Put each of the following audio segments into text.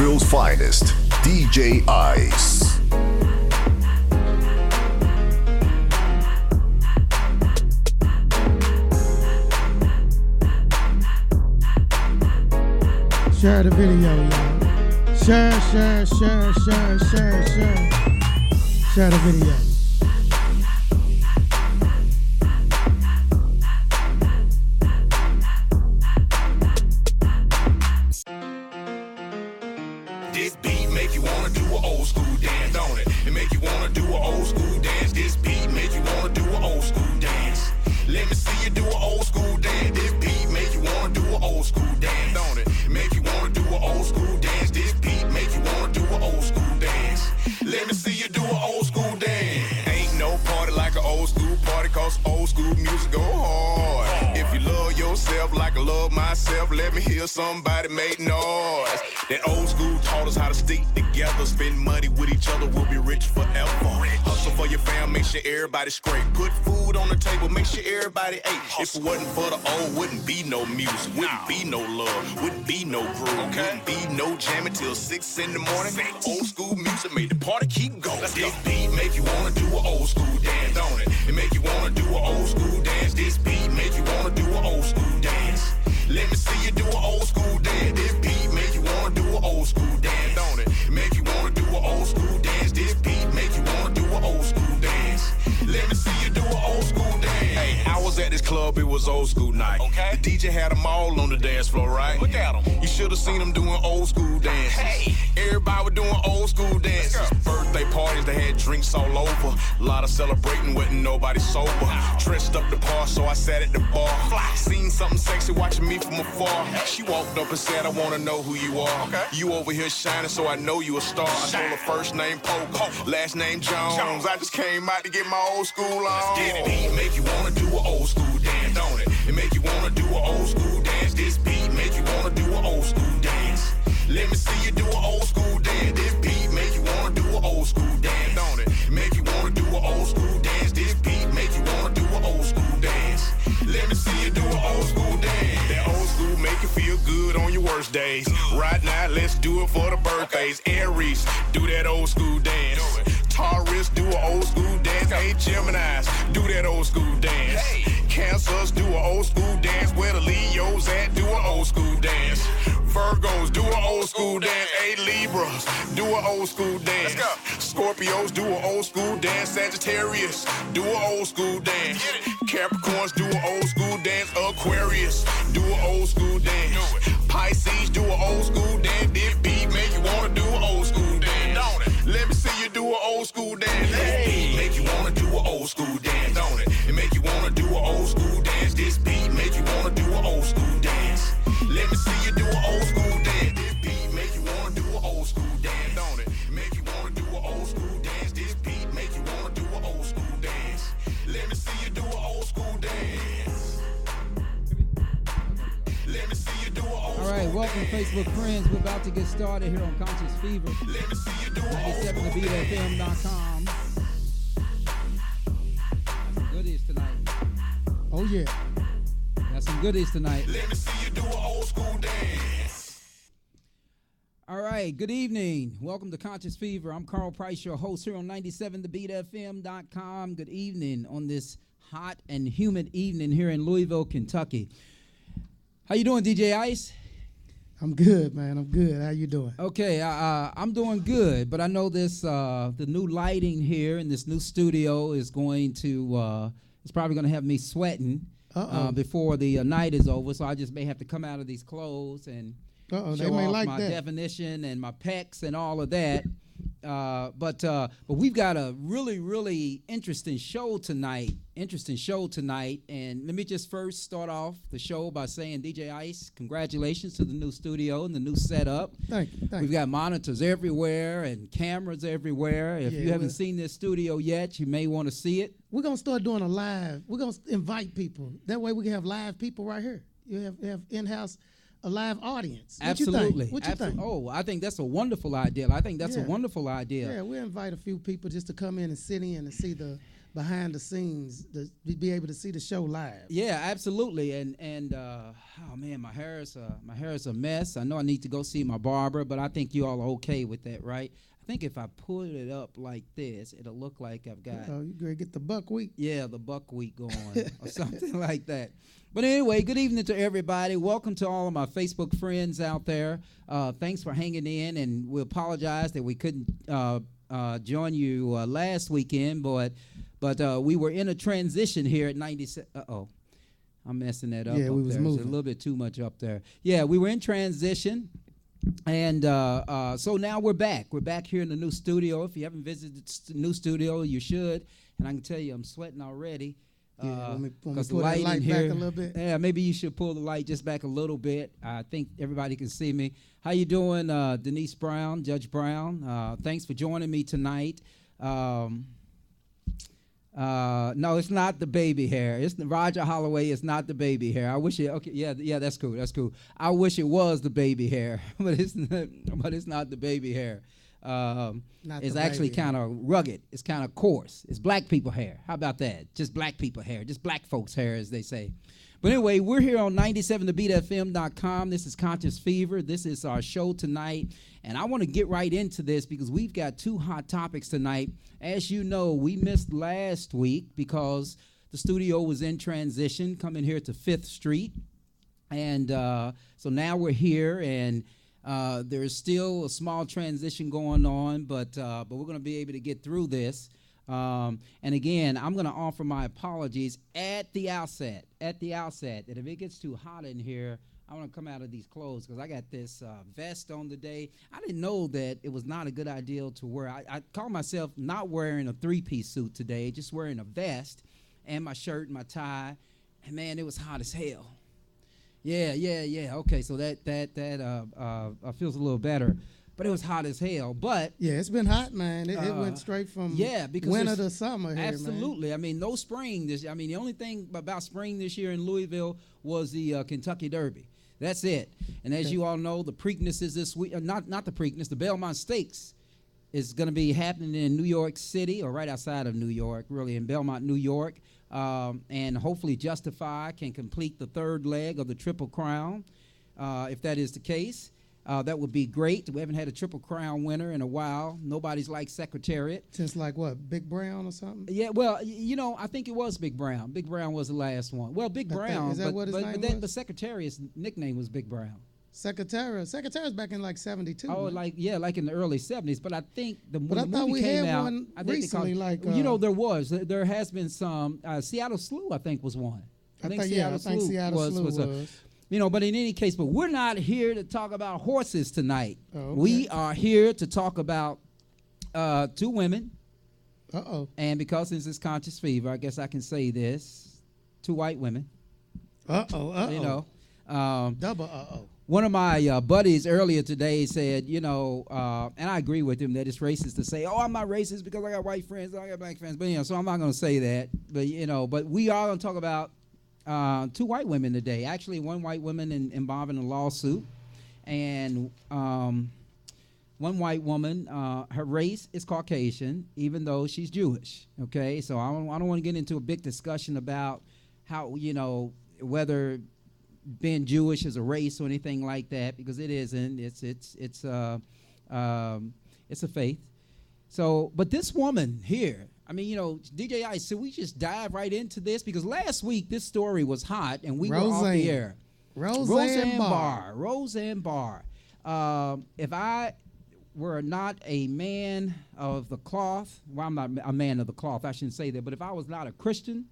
Louisville's finest, DJ Ice. Share the video, y'all. Share. Share the video. This beat make you wanna do an old school dance, don't it? It make you wanna do an old school dance. This beat make you wanna do an old school dance. Let me see you do an old school dance. This beat make you wanna do an old school dance, don't it? It make you wanna do an old school dance. This beat make you wanna do an old school dance. Let me see you do an old school dance. Ain't no party like an old school party, cause old school music go hard. If you love yourself like I love myself, let me hear somebody make noise. That old school taught us how to stick together, spend money with each other, we'll be rich forever. Hustle for your fam, make sure everybody straight. Put food on the table, make sure everybody ate. If it wasn't for the old, wouldn't be no music, wouldn't be no love, wouldn't be no groove, wouldn't be no jamming till 6 in the morning. Old school music made the party keep going. This beat make you wanna do an old school dance, don't it? It make you wanna do an old school dance. This beat make you wanna do an old school dance. Let me see you do an old school dance. This beat make you wanna do an old school dance, don't it? It make you wanna do an old school dance. This beat make you wanna do an old school dance. Let me see you do an old school dance. Hey, I was at this club, it was old school night. Okay. The DJ had them all on the dance floor, right? Look at them. You should have seen them doing old school dances. Hey. Everybody was doing old school dances. Birthday parties, they had drinks all over. A lot of celebrating, wasn't nobody sober. Dressed up the par, so I sat at the bar. Seen something sexy watching me from afar. She walked up and said, I wanna know who you are. Okay. You over here shining, so I know you a star. I told her first name Poker, last name Jones. I just came out to get my old school on. This beat make you wanna do an old school dance, don't it? It make you wanna do an old school dance. This beat make you wanna do an old school dance. Let me see you do an old school dance. This beat make you wanna do an old school dance, don't it? Make you wanna do an old school dance. This beat make you wanna do an old school dance. Let me see you do an old school dance. That old school make you feel good on your worst days. Right now, let's do it for the birthdays. Aries, do that old school dance. Taurus, do an old school dance. Hey, Geminis, do that old school dance. Cancers, do an old school dance. Where the Leos at, do an old school dance. Virgos, do an old school dance. Hey, Libras, do an old school dance. Scorpios, do an old school dance. Sagittarius, do an old school dance. Capricorns, do an old school dance. Aquarius, do an old school dance. Pisces, do an old school dance. This beat make you wanna do an old school dance. Let me see you do an old school dance. This beat make you wanna do an old school dance, don't it? It make you wanna do an old school dance. This beat make you wanna do an old school dance. Let me see you do an old school dance. This beat make you wanna do an old school dance, don't it? Make you wanna do an old school dance. This beat make you wanna do an old school dance. Let me see you do an old school dance. Let me see you do an old school dance. All right, welcome Facebook friends. We're about to get started here on Conscious Fever. Let me see you do an old school 97thebeatfm.com. Some goodies tonight. Oh, yeah. Got some goodies tonight. Let me see you do an old school dance. All right, good evening. Welcome to Conscious Fever. I'm Carl Price, your host here on 97thebeatfm.com. Good evening on this hot and humid evening here in Louisville, Kentucky. How you doing, DJ Ice? I'm good, man. I'm good. How you doing? Okay, I'm doing good, but I know this the new lighting here in this new studio is going to it's probably going to have me sweating before the night is over. So I just may have to come out of these clothes and They show may off like my that. definition and my pecs and all of that. But we've got a really interesting show tonight. And let me just first start off the show by saying, DJ Ice, congratulations to the new studio and the new setup. Thank you. We've got monitors everywhere and cameras everywhere. If you haven't seen this studio yet, you may want to see it. We're going to start doing a live. We're going to invite people. That way we can have live people right here. You have in-house a live audience. Absolutely. What you think? Oh, I think that's a wonderful idea. Yeah, we invite a few people just to come in and sit in and see the behind the scenes to be able to see the show live. Yeah, absolutely. And oh man, my hair is a mess. I know I need to go see my barber, but I think you all are okay with that, right? I think if I pull it up like this, it'll look like I've got You gonna get the buckwheat? Yeah, the buckwheat going or something like that. But anyway, good evening to everybody. Welcome to all of my Facebook friends out there. Thanks for hanging in, and we apologize that we couldn't join you last weekend, but we were in a transition here at 97. I'm messing that up. Yeah, we was there. moving. There's a little bit too much up there. Yeah, we were in transition. And so now we're back. We're back here in the new studio. If you haven't visited the new studio, you should. And I can tell you, I'm sweating already. Yeah, let me pull the that light in back here, a little bit. Yeah, maybe you should pull the light just back a little bit. I think everybody can see me. How you doing, Denise Brown, Judge Brown? Thanks for joining me tonight. No, it's not the baby hair. It's Roger Holloway. It's not the baby hair. I wish it. Okay, yeah, that's cool. That's cool. I wish it was the baby hair, but it's not the baby hair. It's actually kind of rugged. It's kind of coarse. It's black people hair. How about that? Just black people hair. Just black folks hair, as they say. But anyway, we're here on 97thebeatfm.com. This is Conscious Fever. This is our show tonight. And I want to get right into this because we've got two hot topics tonight. As you know, we missed last week because the studio was in transition, coming here to 5th Street. And so now we're here, and there's still a small transition going on, but we're going to be able to get through this. And again, I'm going to offer my apologies at the outset, that if it gets too hot in here, I want to come out of these clothes because I got this vest on today. I didn't know that it was not a good idea to wear. I call myself not wearing a 3-piece suit today, just wearing a vest and my shirt and my tie. And man, it was hot as hell. Yeah. Okay, so that feels a little better. But it was hot as hell. But yeah, it's been hot, man. It went straight from winter to summer here, absolutely. man. I mean, no spring this year. I mean, the only thing about spring this year in Louisville was the Kentucky Derby. That's it. And as you all know, the Preakness is this week. Not the Preakness, the Belmont Stakes is going to be happening in New York City, or right outside of New York, really, in Belmont, New York. And hopefully Justify can complete the 3rd leg of the Triple Crown. If that is the case, that would be great. We haven't had a Triple Crown winner in a while. Nobody's like Secretariat. Since like what, Big Brown or something? Yeah, well, I think it was Big Brown. Big Brown was the last one. Well, Big Brown. Is that what his name was? The Secretariat's nickname was Big Brown. Secretariat's back in like 72. Oh, man. like in the early 70s. But I think when I the thought movie we came had out, one I think recently, there has been some. Seattle Slew, I think, was one. I think Seattle Slew was. But in any case, but we're not here to talk about horses tonight. Oh, okay. We are here to talk about 2 women. Uh-oh. And because since it's Conscious Fever, I guess I can say this: 2 white women. Uh-oh. Double uh-oh. One of my buddies earlier today said, and I agree with him, that it's racist to say, oh, I'm not racist because I got white friends, I got black friends. But, so I'm not going to say that. But we are going to talk about 2 white women today. Actually, 1 white woman involved in a lawsuit. And one white woman, her race is Caucasian, even though she's Jewish. Okay? So I don't want to get into a big discussion about how, whether being Jewish is a race or anything like that, because it isn't. It's a faith. So, but this woman here, I mean, DJ Ice, so we just dive right into this because last week this story was hot and we were off the air. Roseanne Barr. Roseanne Barr. If I were not a man of the cloth, well, I'm not a man of the cloth, I shouldn't say that, but if I was not a Christian,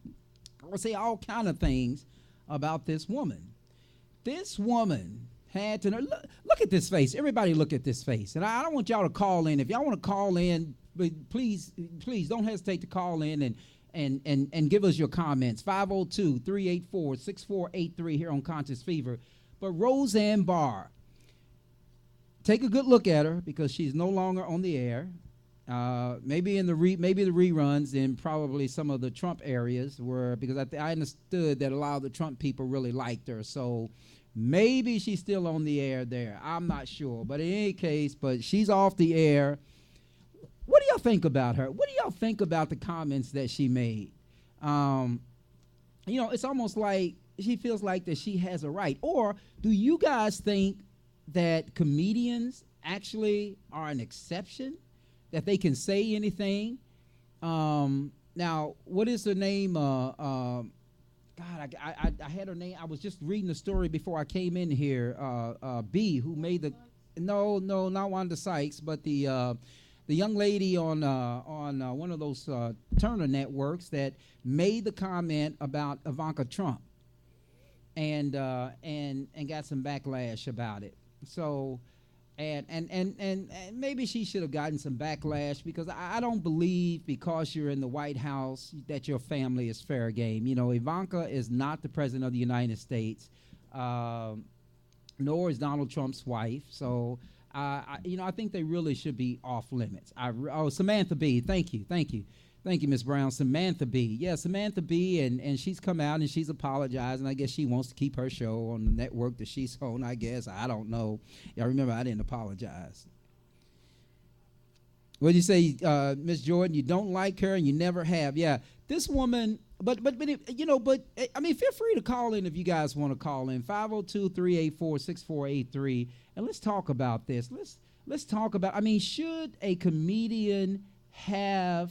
I would say all kind of things about this woman. This woman had to know. Look at this face. Everybody look at this face. And I don't want y'all to call in. If y'all want to call in, please don't hesitate to call in and give us your comments. 502-384-6483 here on Conscious Fever. But Roseanne Barr, take a good look at her because she's no longer on the air. Maybe in the reruns in probably some of the Trump areas because I understood that a lot of the Trump people really liked her. So maybe she's still on the air there. I'm not sure. But in any case, but she's off the air. What do y'all think about her? What do y'all think about the comments that she made? It's almost like she feels like that she has a right. Or do you guys think that comedians actually are an exception, that they can say anything? Now, what is her name? God, I had her name. I was just reading the story before I came in here. B, who made the no, not Wanda Sykes, but the young lady on one of those Turner networks that made the comment about Ivanka Trump, and got some backlash about it. So, and maybe she should have gotten some backlash, because I don't believe because you're in the White House that your family is fair game. Ivanka is not the president of the United States, nor is Donald Trump's wife. So, I think they really should be off limits. Samantha Bee, thank you, Ms. Brown. Samantha Bee, yeah, Samantha Bee, and she's come out and she's apologized, and I guess she wants to keep her show on the network that she's on. I guess, I don't know. Yeah, remember, I didn't apologize. What did you say, Miss Jordan? You don't like her and you never have. Yeah, this woman. But I mean, feel free to call in if you guys want to call in. 502-384-6483, and let's talk about this. Let's talk about. I mean, should a comedian have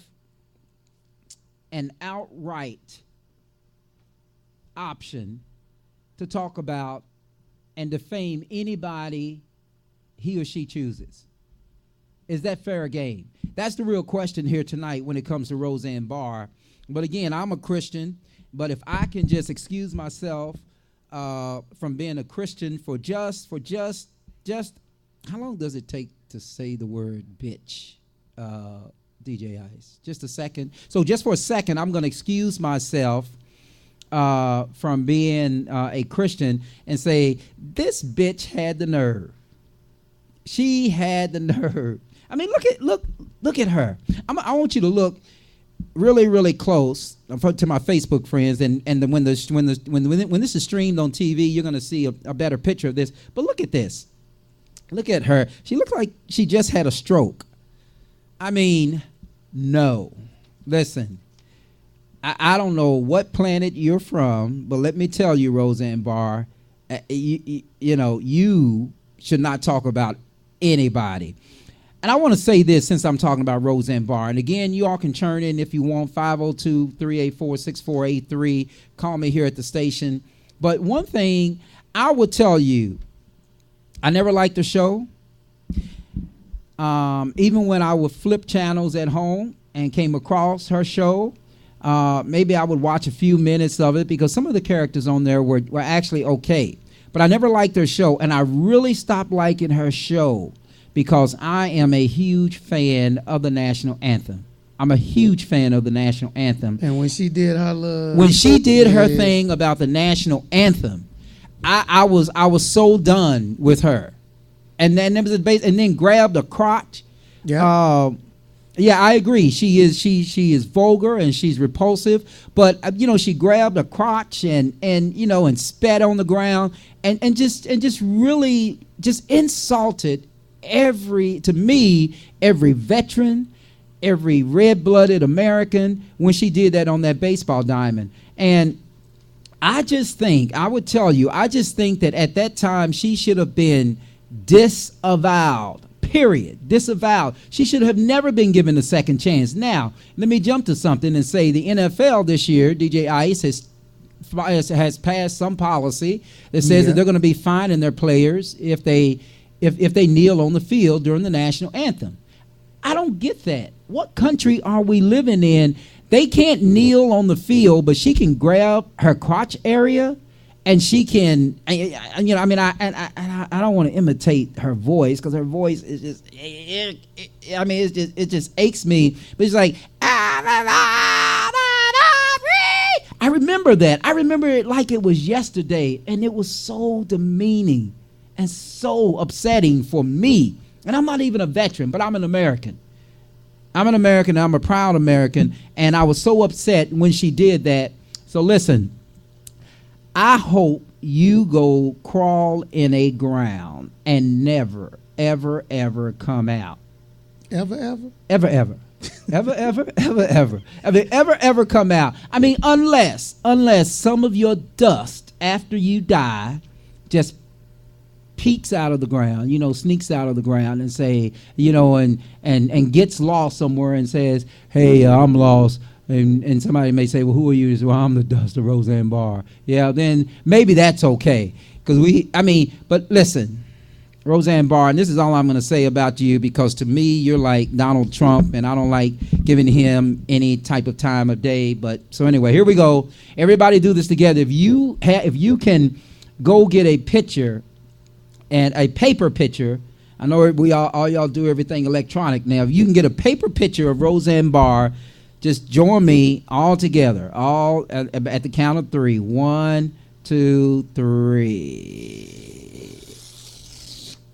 an outright option to talk about and defame anybody he or she chooses? Is that fair game? That's the real question here tonight when it comes to Roseanne Barr. But again, I'm a Christian, but if I can just excuse myself from being a Christian for just how long does it take to say the word bitch, DJ Ice? Just a second. So just for a second, I'm going to excuse myself from being a Christian and say, this bitch had the nerve. She had the nerve. I mean, look at her. I want you to look really, really close to my Facebook friends, and when this is streamed on TV, you're going to see a better picture of this. But look at this. Look at her. She looks like she just had a stroke. I mean, no. Listen, I don't know what planet you're from, but let me tell you, Roseanne Barr, you should not talk about anybody. And I want to say this since I'm talking about Roseanne Barr. And again, you all can churn in if you want, 502-384-6483. Call me here at the station. But one thing I will tell you, I never liked the show. Even when I would flip channels at home and came across her show, maybe I would watch a few minutes of it because some of the characters on there were actually okay. But I never liked her show, and I really stopped liking her show because I am a huge fan of the national anthem. I'm a huge fan of the national anthem. And when she did her her thing about the national anthem, I was so done with her. And then there was and then grabbed a crotch. Yeah. Yeah, I agree. She is vulgar and she's repulsive, but she grabbed a crotch and spat on the ground and just really just insulted every veteran, every red-blooded American when she did that on that baseball diamond. And I just think that at that time she should have been disavowed. Period. Disavowed. She should have never been given a second chance. Now, let me jump to something and say the NFL this year, DJ Ice, has passed some policy that says that they're going to be fining their players if they kneel on the field during the national anthem. I don't get that. What country are we living in? They can't kneel on the field, but she can grab her crotch area. And she can, I don't want to imitate her voice because her voice is just, it just aches me. But it's like, I remember that. I remember it like it was yesterday, and it was so demeaning and so upsetting for me. And I'm not even a veteran, but I'm an American. I'm an American. I'm a proud American, and I was so upset when she did that. So listen. I hope you go crawl in a ground and never, ever, ever come out. Ever. Ever. Have they ever come out? I mean, unless some of your dust after you die just peeks out of the ground, sneaks out of the ground and say, and gets lost somewhere and says, hey, I'm lost. And somebody may say, well, who are you? Well, I'm the dust of Roseanne Barr. Yeah, then maybe that's okay. But listen, Roseanne Barr, and this is all I'm going to say about you, because to me, you're like Donald Trump, and I don't like giving him any type of time of day. But so anyway, here we go. Everybody do this together. If you can go get a picture, and a paper picture, I know all y'all do everything electronic now. If you can get a paper picture of Roseanne Barr, just join me all together, all at the count of 3. 1, 2, 3.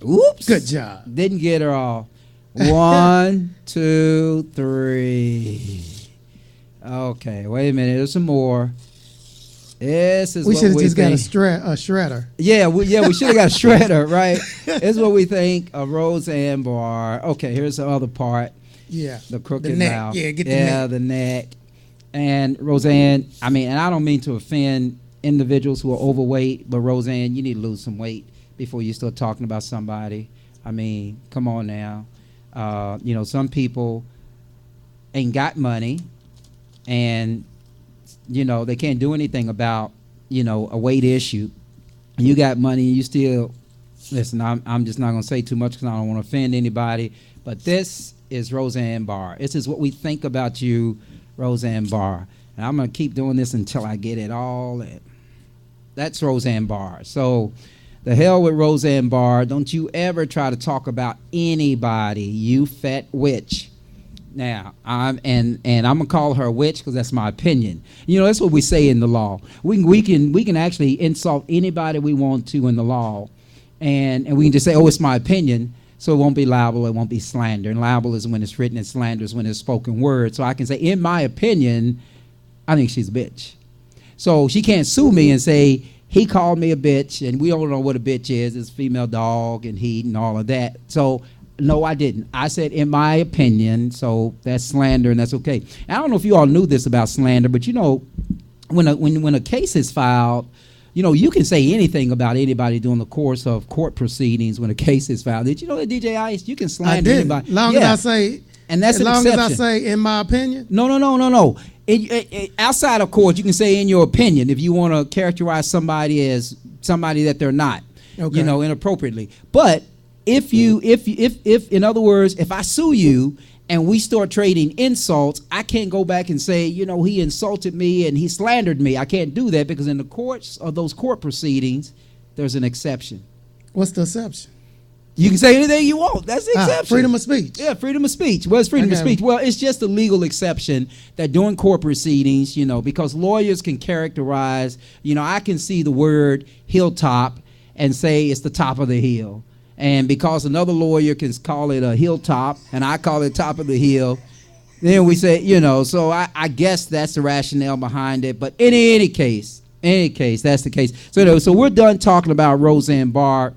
Oops. Good job. Didn't get her all. 1, 2, 3. Okay, wait a minute. There's some more. This is we what should have we just think. got a shredder. Yeah, we should have got a shredder, right? This is what we think of Roseanne Barr. Okay, here's the other part. Yeah. The crooked the neck. mouth. Yeah, get the neck. Yeah, the neck. And Roseanne, and I don't mean to offend individuals who are overweight, but Roseanne, you need to lose some weight before you start talking about somebody. I mean, come on now. Some people ain't got money, and they can't do anything about a weight issue. You got money, you still listen. I'm just not gonna say too much because I don't want to offend anybody. But this is Roseanne Barr. This is what we think about you, Roseanne Barr. And I'm gonna keep doing this until I get it all in. That's Roseanne Barr. So the hell with Roseanne Barr. Don't you ever try to talk about anybody, you fat witch. Now, I'm gonna call her a witch because that's my opinion. That's what we say in the law. We can actually insult anybody we want to in the law, and we can just say, oh, it's my opinion, so it won't be libel, it won't be slander. And libel is when it's written, and slander is when it's spoken word. So I can say, in my opinion, I think she's a bitch. So she can't sue me and say he called me a bitch, and we don't know what a bitch is. It's a female dog and heat and all of that. So. No, I didn't. I said, in my opinion, so that's slander, and that's okay. And I don't know if you all knew this about slander, but when a case is filed, you can say anything about anybody during the course of court proceedings when a case is filed. Did you know that, DJ Ice? You can slander anybody. Long as I say, and that's as long as I say, in my opinion. No. Outside of court, you can say in your opinion if you want to characterize somebody as somebody that they're not, inappropriately. But if in other words, if I sue you and we start trading insults, I can't go back and say, he insulted me and he slandered me. I can't do that because in the courts of those court proceedings, there's an exception. What's the exception? You can say anything you want. That's the exception. Freedom of speech. Yeah, freedom of speech. Well, it's freedom of speech. Well, it's just a legal exception that during court proceedings, because lawyers can characterize, I can see the word hilltop and say it's the top of the hill. And because another lawyer can call it a hilltop and I call it top of the hill, then we say, so I guess that's the rationale behind it. But in any case, that's the case. So we're done talking about Roseanne Barr.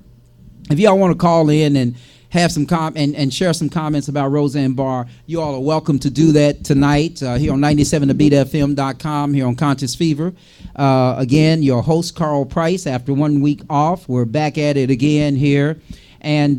If y'all want to call in and have some and share some comments about Roseanne Barr, you all are welcome to do that tonight here on 97thebetfm.com, here on Conscious Fever. Again, your host, Carl Price. After 1 week off, we're back at it again here. And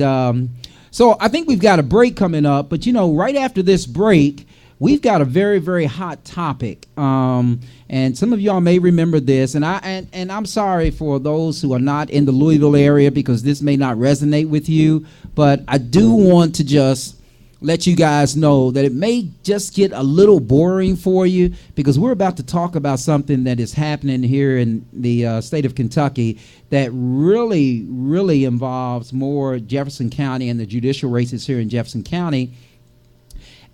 so I think we've got a break coming up. But, right after this break, we've got a very, very hot topic. And some of y'all may remember this. And I'm sorry for those who are not in the Louisville area because this may not resonate with you. But I do want to just let you guys know that it may just get a little boring for you because we're about to talk about something that is happening here in the state of Kentucky that really, really involves more Jefferson County and the judicial races here in Jefferson County.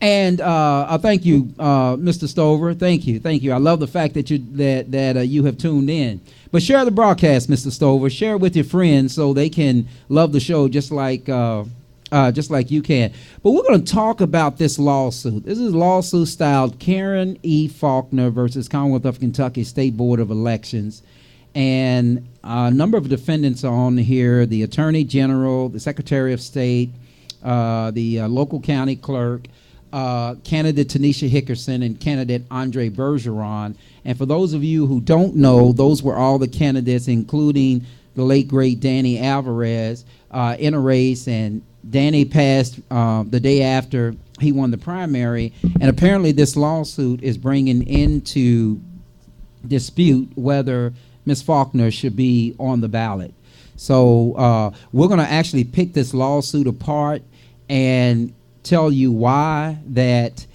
And I thank you, Mr. Stover. Thank you. I love the fact that you have tuned in. But share the broadcast, Mr. Stover. Share it with your friends so they can love the show just like you can. But we're going to talk about this lawsuit. This is a lawsuit styled Karen E. Faulkner versus Commonwealth of Kentucky State Board of Elections. And a number of defendants are on here, the Attorney General, the Secretary of State, the local county clerk, candidate Tanisha Hickerson, and candidate Andre Bergeron. And for those of you who don't know, those were all the candidates, including the late, great Danny Alvarez, in a race. And Danny passed the day after he won the primary. And apparently this lawsuit is bringing into dispute whether Ms. Faulkner should be on the ballot. So we're going to actually pick this lawsuit apart and tell you why that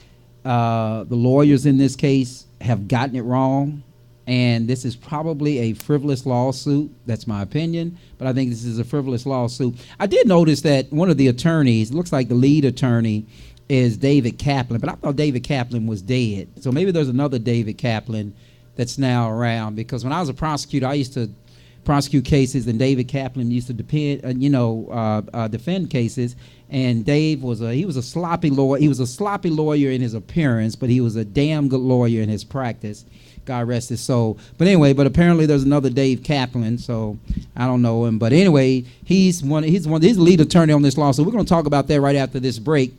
the lawyers in this case have gotten it wrong, and this is probably a frivolous lawsuit. That's my opinion, but I think this is a frivolous lawsuit. I did notice that one of the attorneys, looks like the lead attorney, is David Kaplan, but I thought David Kaplan was dead. So maybe there's another David Kaplan that's now around, because when I was a prosecutor, I used to prosecute cases, and David Kaplan used to defend cases. And Dave was a sloppy lawyer. He was a sloppy lawyer in his appearance, but he was a damn good lawyer in his practice. God rest his soul. But anyway, apparently there's another Dave Kaplan, so I don't know him. But anyway, he's the lead attorney on this lawsuit. We're going to talk about that right after this break.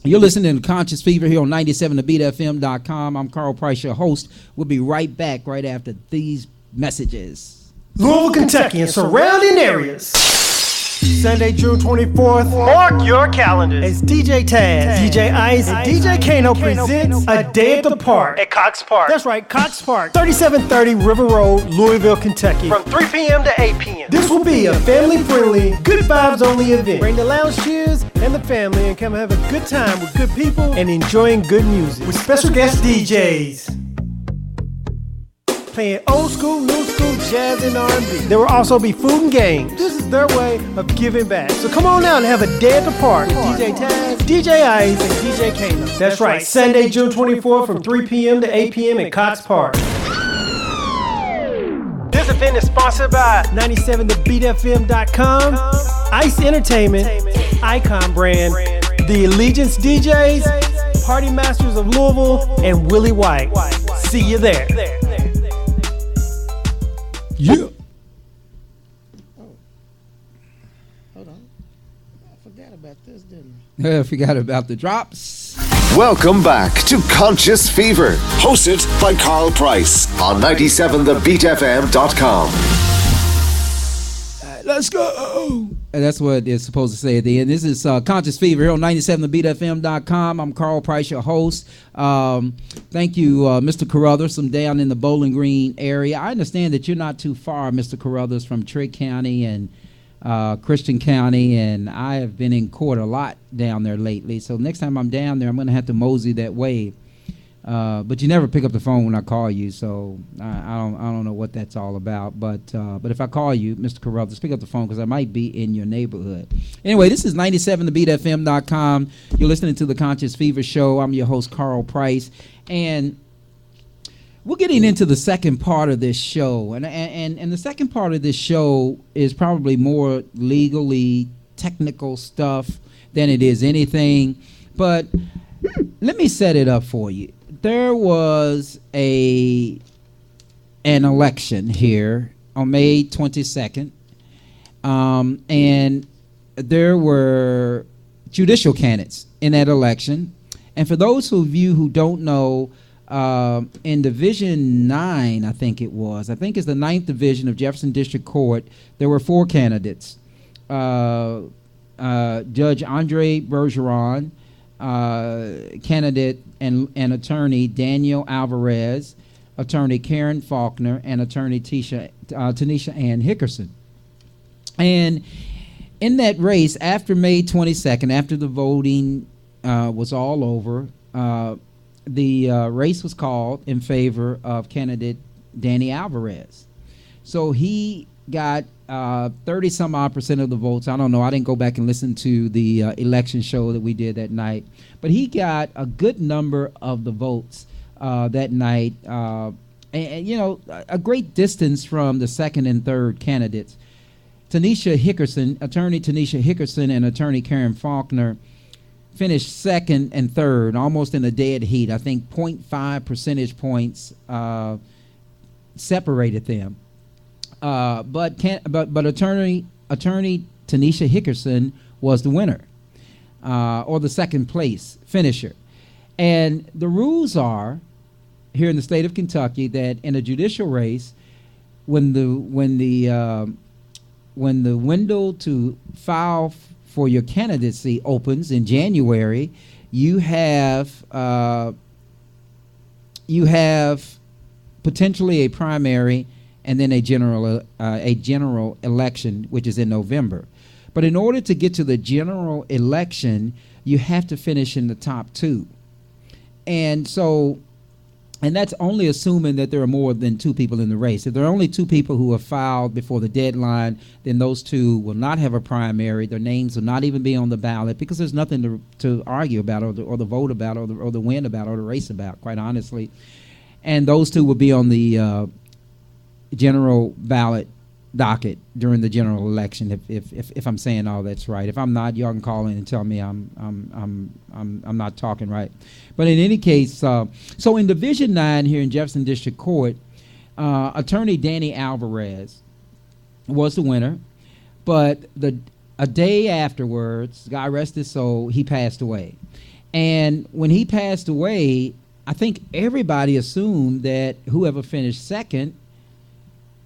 You're listening to Conscious Fever here on 97thebeatfm.com. I'm Carl Price, your host. We'll be right back right after these messages. Louisville, Kentucky, and surrounding areas. Sunday, June 24th. Mark your calendars. As DJ Taz, DJ Ice, and DJ Kano presents A Day at the Park at Cox Park. That's right, Cox Park, 3730 River Road, Louisville, Kentucky, from 3 p.m. to 8 p.m. This will be a family-friendly, good vibes only event. Bring the lounge chairs and the family and come have a good time with good people and enjoying good music with special guest DJs. Playing old school, new school, jazz, and R&B. There will also be food and games. This is their way of giving back. So come on out and have a day at the park with DJ Taz, DJ Ice, and DJ Kano. That's right, Sunday, June 24th from 3 p.m. to 8 p.m. at Cox Park. This event is sponsored by 97thebeatfm.com, Ice Entertainment, Icon Brand, the Allegiance DJs, Party Masters of Louisville, and Willie White. See you there. Yeah. Hold on. I forgot about this, didn't I forgot about the drops. Welcome back to Conscious Fever, hosted by Carl Price on 97thebeatfm.com. Let's go. And that's what it's supposed to say at the end. This is Conscious Fever here on 97thebeatfm.com. I'm Carl Price, your host. Thank you, Mr. Carruthers, from down in the Bowling Green area. I understand that you're not too far, Mr. Carruthers, from Trigg County and Christian County, and I have been in court a lot down there lately. So next time I'm down there, I'm going to have to mosey that way. But you never pick up the phone when I call you, so I don't know what that's all about. But if I call you, Mr. Carruthers, pick up the phone, because I might be in your neighborhood. Anyway, this is 97thebeatfm.com. You're listening to the Conscious Fever Show. I'm your host, Carl Price, and we're getting into the second part of this show. And the second part of this show is probably more legally technical stuff than it is anything. But let me set it up for you. There was an election here on May 22nd, and there were judicial candidates in that election. And for those of you who don't know, in Division 9, I think it's the 9th Division of Jefferson District Court, there were 4 candidates. Judge Andre Bergeron, candidate and attorney Daniel Alvarez, attorney Karen Faulkner, and attorney Tanisha Ann Hickerson. And in that race, after May 22nd, after the voting was all over, the race was called in favor of candidate Danny Alvarez. So he got 30-some-odd% of the votes. I don't know. I didn't go back and listen to the election show that we did that night. But he got a good number of the votes that night. And, you know, a great distance from the second and third candidates. Tanisha Hickerson, attorney Tanisha Hickerson, and attorney Karen Faulkner finished second and third, almost in a dead heat. I think 0.5 percentage points separated them. But attorney Tanisha Hickerson was the winner. or the second place finisher. And the rules are here in the state of Kentucky that in a judicial race, when the window to file for your candidacy opens in January, you have potentially a primary and then a general election, which is in November. But in order to get to the general election, you have to finish in the top two. And so, and that's only assuming that there are more than two people in the race. If there are only two people who have filed before the deadline, then those two will not have a primary. Their names will not even be on the ballot because there's nothing to argue about or the vote about or the win about or the race about, quite honestly. And those two will be on the general ballot docket during the general election. If I'm saying all that's right. If I'm not, y'all can call in and tell me I'm not talking right. But in any case, so in Division 9 here in Jefferson District Court, Attorney Danny Alvarez was the winner, but a day afterwards, God rest his soul, he passed away. And when he passed away, I think everybody assumed that whoever finished second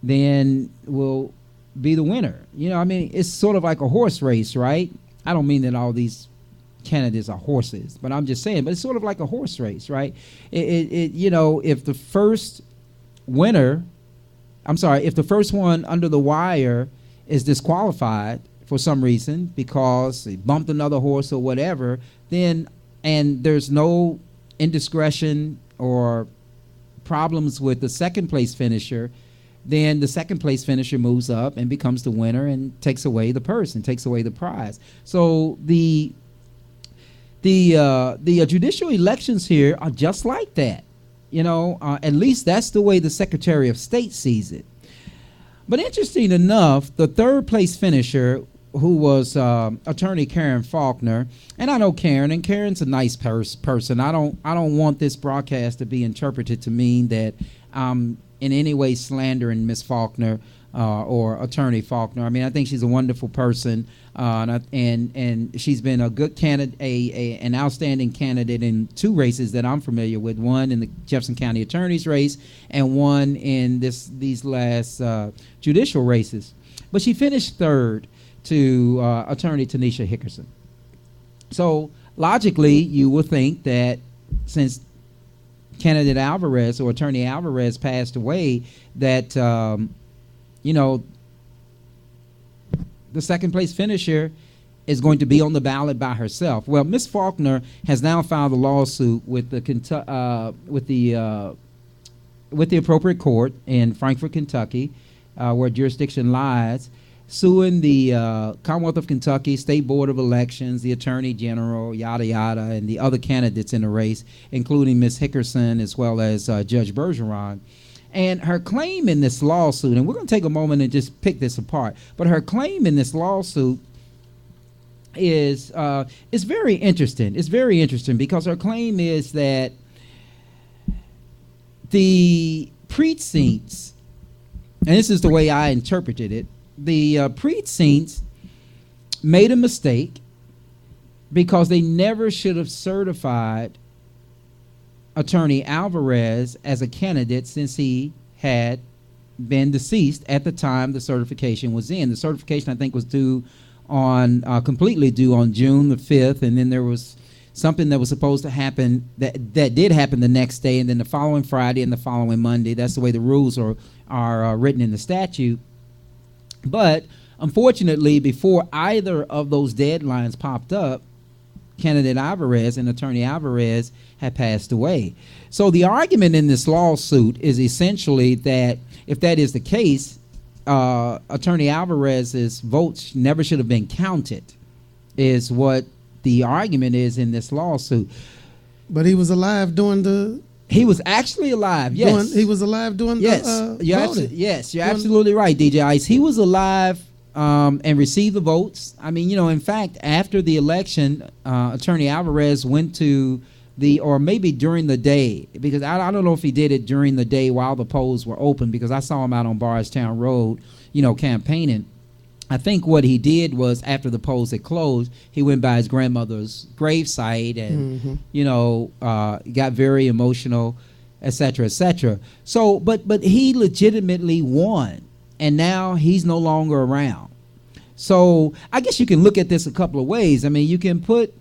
then will be the winner. You know, I mean, it's sort of like a horse race, right? I don't mean that all these candidates are horses, but I'm just saying, but it's sort of like a horse race, right? You know, if the first winner, if the first one under the wire is disqualified for some reason because he bumped another horse or whatever, then, and there's no indiscretion or problems with the second place finisher, then the second place finisher moves up and becomes the winner and takes away the purse and takes away the prize. So the judicial elections here are just like that. You know, at least that's the way the Secretary of State sees it. But interesting enough, the third place finisher, who was Attorney Karen Faulkner, and I know Karen, and Karen's a nice person. I don't want this broadcast to be interpreted to mean that in any way slandering Miss Faulkner or Attorney Faulkner. I mean, I think she's a wonderful person, and she's been a good candidate, an outstanding candidate in two races that I'm familiar with. One in the Jefferson County Attorney's race, and one in these last judicial races. But she finished third to Attorney Tanisha Hickerson. So logically, you would think that since candidate Alvarez or Attorney Alvarez passed away, that you know, the second place finisher is going to be on the ballot by herself. Well, Miss Faulkner has now filed a lawsuit with the appropriate court in Frankfort, Kentucky, where jurisdiction lies, suing the Commonwealth of Kentucky State Board of Elections, the Attorney General, yada yada, and the other candidates in the race, including Ms. Hickerson as well as Judge Bergeron. And her claim in this lawsuit, and we're going to take a moment and just pick this apart, but her claim in this lawsuit is very interesting. It's very interesting because her claim is that the precincts, and this is the way I interpreted it, the precincts made a mistake because they never should have certified Attorney Alvarez as a candidate since he had been deceased at the time the certification was in. The certification, I think, was completely due on June the 5th, and then there was something that was supposed to happen that did happen the next day, and then the following Friday and the following Monday. That's the way the rules are written in the statute. But unfortunately, before either of those deadlines popped up, candidate Alvarez and Attorney Alvarez had passed away. So the argument in this lawsuit is essentially that if that is the case, Attorney Alvarez's votes never should have been counted, is what the argument is in this lawsuit. But he was alive during the... He was actually alive, yes. He was alive during the voting. You're absolutely right, DJ Ice. He was alive and received the votes. I mean, you know, in fact, after the election, Attorney Alvarez went to or maybe during the day, because I don't know if he did it during the day while the polls were open, because I saw him out on Bardstown Road, you know, campaigning. I think what he did was, after the polls had closed, he went by his grandmother's gravesite and, got very emotional, et cetera, et cetera. So, but he legitimately won, and now he's no longer around. So I guess you can look at this a couple of ways. I mean, you can put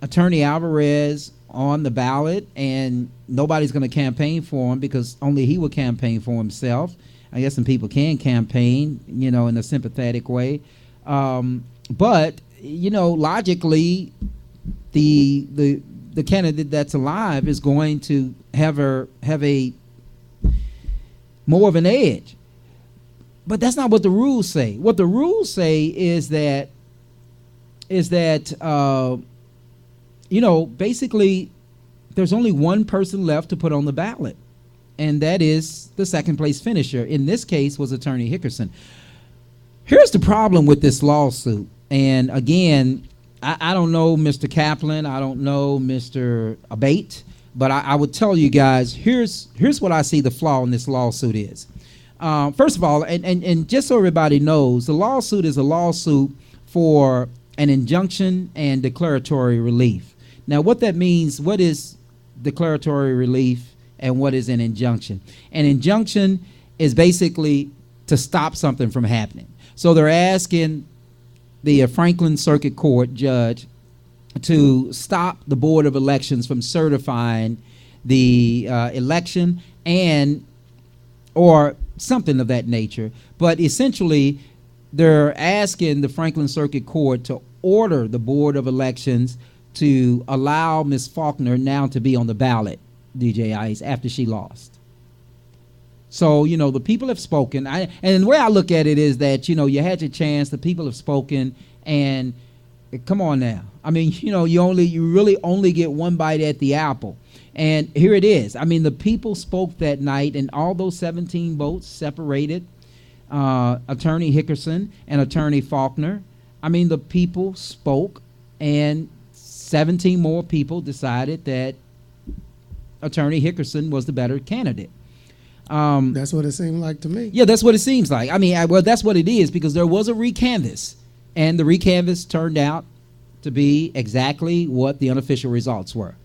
Attorney Alvarez on the ballot, and nobody's going to campaign for him because only he will campaign for himself. I guess some people can campaign, in a sympathetic way. But, logically, the candidate that's alive is going to have a more of an edge. But that's not what the rules say. What the rules say is that basically there's only one person left to put on the ballot, and that is the second place finisher. In this case was Attorney Hickerson. Here's the problem with this lawsuit. And again, I don't know Mr. Kaplan, I don't know Mr. Abate, but I would tell you guys, here's what I see the flaw in this lawsuit is. First of all, and just so everybody knows, the lawsuit is a lawsuit for an injunction and declaratory relief. Now, what that means, what is declaratory relief and what is an injunction? An injunction is basically to stop something from happening. So they're asking the Franklin Circuit Court judge to stop the Board of Elections from certifying the election or something of that nature. But essentially, they're asking the Franklin Circuit Court to order the Board of Elections to allow Ms. Faulkner now to be on the ballot, DJ Ice, after she lost. So, the people have spoken. And the way I look at it is that, you had your chance, the people have spoken, and come on now. I mean, you really only get one bite at the apple. And here it is. I mean, the people spoke that night, and all those 17 votes separated Attorney Hickerson and Attorney Faulkner. I mean, the people spoke, and 17 more people decided that Attorney Hickerson was the better candidate. That's what it seemed like to me. Yeah, that's what it seems like. I mean, that's what it is, because there was a recanvass, and the recanvass turned out to be exactly what the unofficial results were.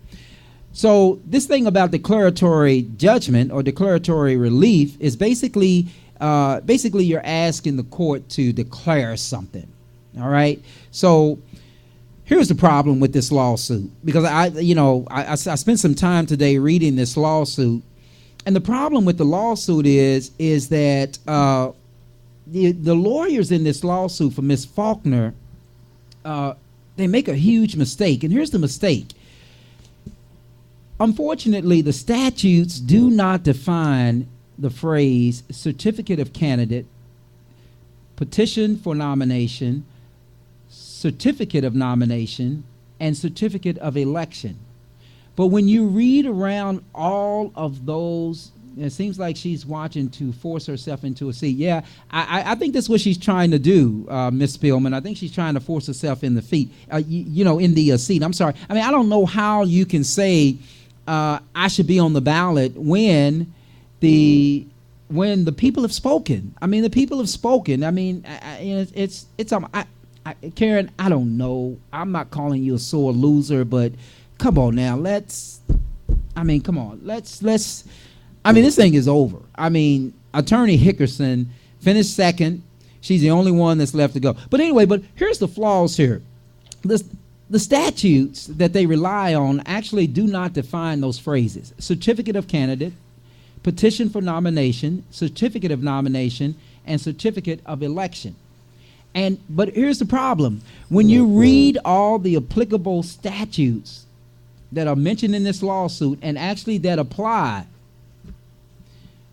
So this thing about declaratory judgment or declaratory relief is basically you're asking the court to declare something. All right. So here's the problem with this lawsuit, because I spent some time today reading this lawsuit, and the problem with the lawsuit is that the lawyers in this lawsuit for Ms. Faulkner, they make a huge mistake, and here's the mistake. Unfortunately, the statutes do not define the phrase certificate of candidate, petition for nomination, certificate of nomination, and certificate of election. But when you read around all of those, it seems like she's watching to force herself into a seat. Yeah, I think that's what she's trying to do, Ms. Spielman. I think she's trying to force herself in the seat. I'm sorry. I mean, I don't know how you can say I should be on the ballot when the people have spoken. I mean, the people have spoken. I mean, Karen, I don't know. I'm not calling you a sore loser, but come on now. Let's. I mean, this thing is over. I mean, Attorney Hickerson finished second. She's the only one that's left to go. But anyway, here's the flaws here. The statutes that they rely on actually do not define those phrases. Certificate of candidate, petition for nomination, certificate of nomination, and certificate of election. But here's the problem. When you read all the applicable statutes that are mentioned in this lawsuit and actually that apply,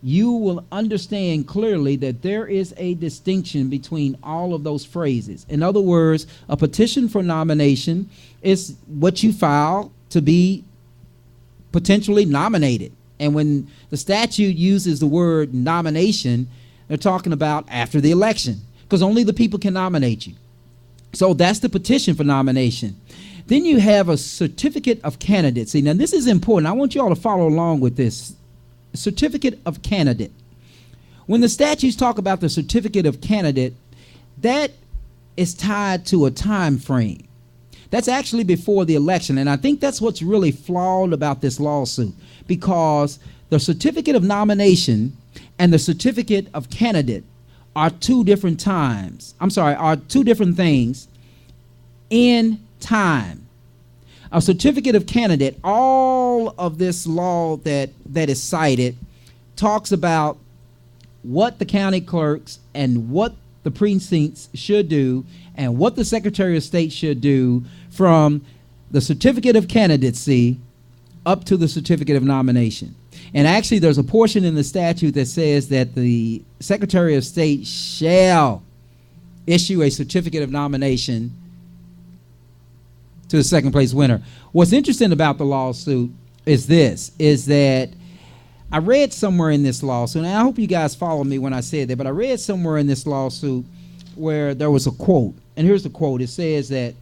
you will understand clearly that there is a distinction between all of those phrases. In other words, a petition for nomination is what you file to be potentially nominated. And when the statute uses the word nomination, they're talking about after the election, because only the people can nominate you. So that's the petition for nomination. Then you have a certificate of candidacy. Now, this is important. I want you all to follow along with this. Certificate of candidate. When the statutes talk about the certificate of candidate, that is tied to a time frame. That's actually before the election, and I think that's what's really flawed about this lawsuit, because the certificate of nomination and the certificate of candidate are two different things in time. A certificate of candidate, all of this law that is cited talks about what the county clerks and what the precincts should do and what the Secretary of State should do from the certificate of candidacy up to the certificate of nomination. And actually, there's a portion in the statute that says that the Secretary of State shall issue a certificate of nomination to the second place winner. What's interesting about the lawsuit is that I read somewhere in this lawsuit, and I hope you guys follow me when I said that, but I read somewhere in this lawsuit where there was a quote, and here's the quote. It says that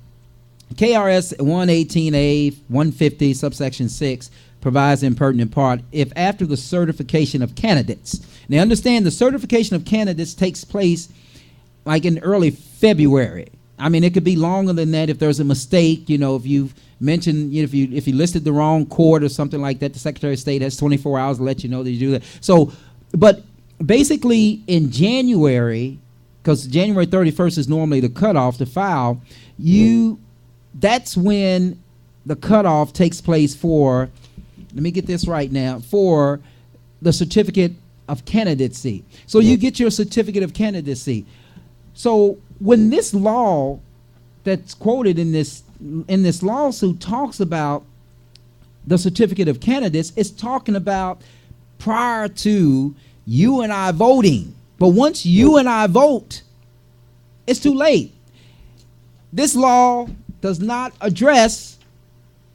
KRS 118A 150 subsection 6 provides in pertinent part, if after the certification of candidates. Now understand, the certification of candidates takes place like in early February. I mean, it could be longer than that if there's a mistake. If you've mentioned, if you listed the wrong court or something like that, the Secretary of State has 24 hours to let you know that you do that. So, but basically in January, because January 31st is normally the cutoff to file, that's when the cutoff takes place for, let me get this right now, for the certificate of candidacy. So you get your certificate of candidacy. So when this law that's quoted in this lawsuit talks about the certificate of candidates, it's talking about prior to you and I voting. But once you and I vote, it's too late. This law does not address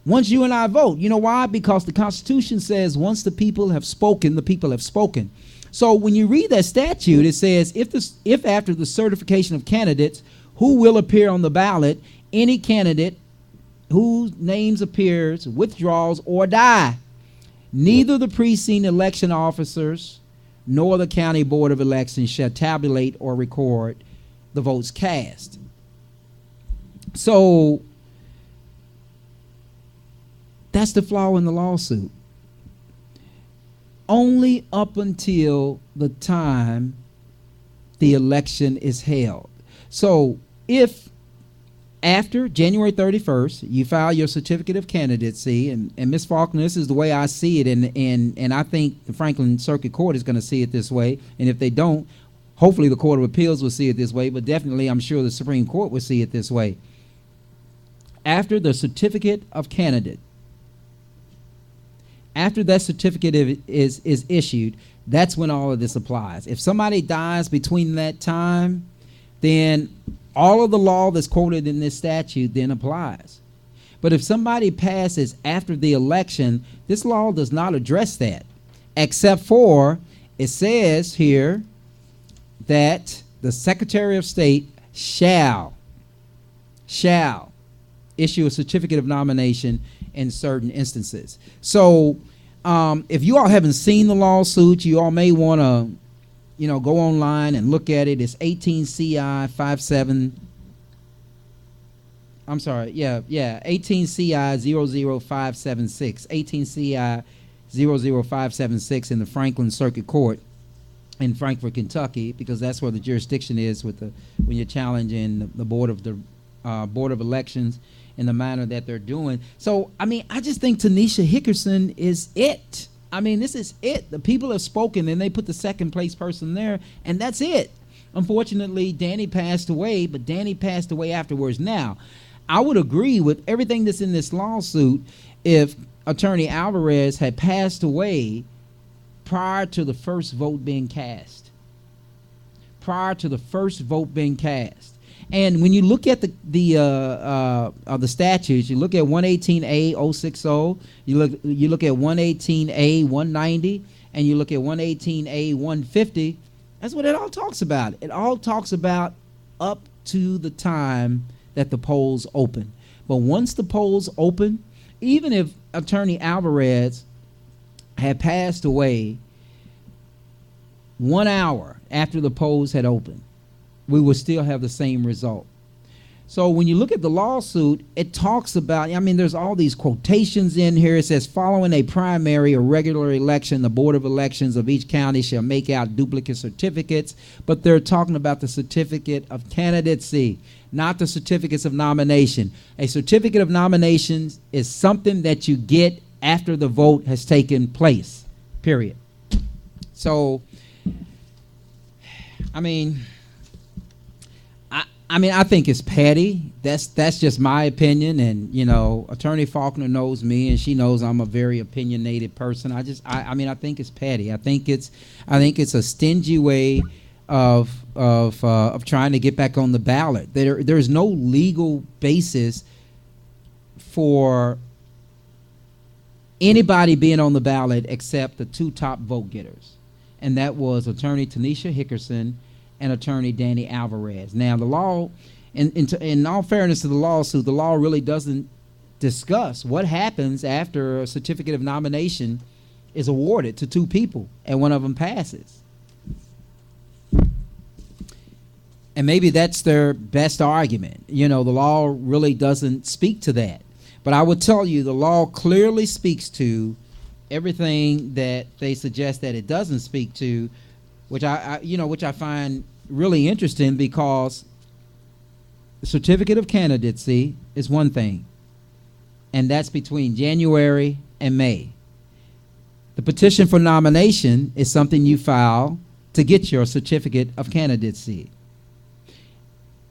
once you and I vote. You know why? Because the Constitution says once the people have spoken, the people have spoken. So when you read that statute, it says if after the certification of candidates who will appear on the ballot, any candidate whose names appears, withdraws, or die, neither the precinct election officers nor the county board of elections shall tabulate or record the votes cast. So that's the flaw in the lawsuit. Only up until the time the election is held. So if after January 31st, you file your certificate of candidacy, and Ms. Faulkner, this is the way I see it, and I think the Franklin Circuit Court is going to see it this way, and if they don't, hopefully the Court of Appeals will see it this way, but definitely I'm sure the Supreme Court will see it this way. After the certificate of candidate, after that certificate is issued, that's when all of this applies. If somebody dies between that time, then all of the law that's quoted in this statute then applies. But if somebody passes after the election, this law does not address that, except for it says here that the Secretary of State shall issue a certificate of nomination in certain instances. So if you all haven't seen the lawsuit, you all may want to go online and look at it. It's 18 CI 57. I'm sorry. 18 CI 00576. 18 CI 00576 in the Franklin Circuit Court in Frankfort, Kentucky, because that's where the jurisdiction is when you're challenging the Board of Elections in the manner that they're doing. So, I mean, I just think Tanisha Hickerson is it. I mean, this is it. The people have spoken, and they put the second place person there, and that's it. Unfortunately, Danny passed away, but Danny passed away afterwards. Now, I would agree with everything that's in this lawsuit if Attorney Alvarez had passed away prior to the first vote being cast. Prior to the first vote being cast. And when you look at the statutes, you look at 118A 060, you look at 118A 190, and you look at 118A 150. That's what it all talks about. It all talks about up to the time that the polls open. But once the polls open, even if Attorney Alvarez had passed away 1 hour after the polls had opened, we would still have the same result. So when you look at the lawsuit, it talks about, I mean, there's all these quotations in here. It says, following a primary or regular election, the Board of Elections of each county shall make out duplicate certificates. But they're talking about the certificate of candidacy, not the certificates of nomination. A certificate of nomination is something that you get after the vote has taken place, period. So, I mean, I think it's petty. That's just my opinion, and Attorney Faulkner knows me, and she knows I'm a very opinionated person. I think it's petty. I think it's a stingy way of trying to get back on the ballot. There's no legal basis for anybody being on the ballot except the two top vote getters, and that was Attorney Tanisha Hickerson and Attorney Danny Alvarez. Now, the law, in all fairness to the lawsuit, the law really doesn't discuss what happens after a certificate of nomination is awarded to two people and one of them passes. And maybe that's their best argument. The law really doesn't speak to that. But I would tell you the law clearly speaks to everything that they suggest that it doesn't speak to, which I find really interesting, because the certificate of candidacy is one thing, and that's between January and May. The petition for nomination is something you file to get your certificate of candidacy.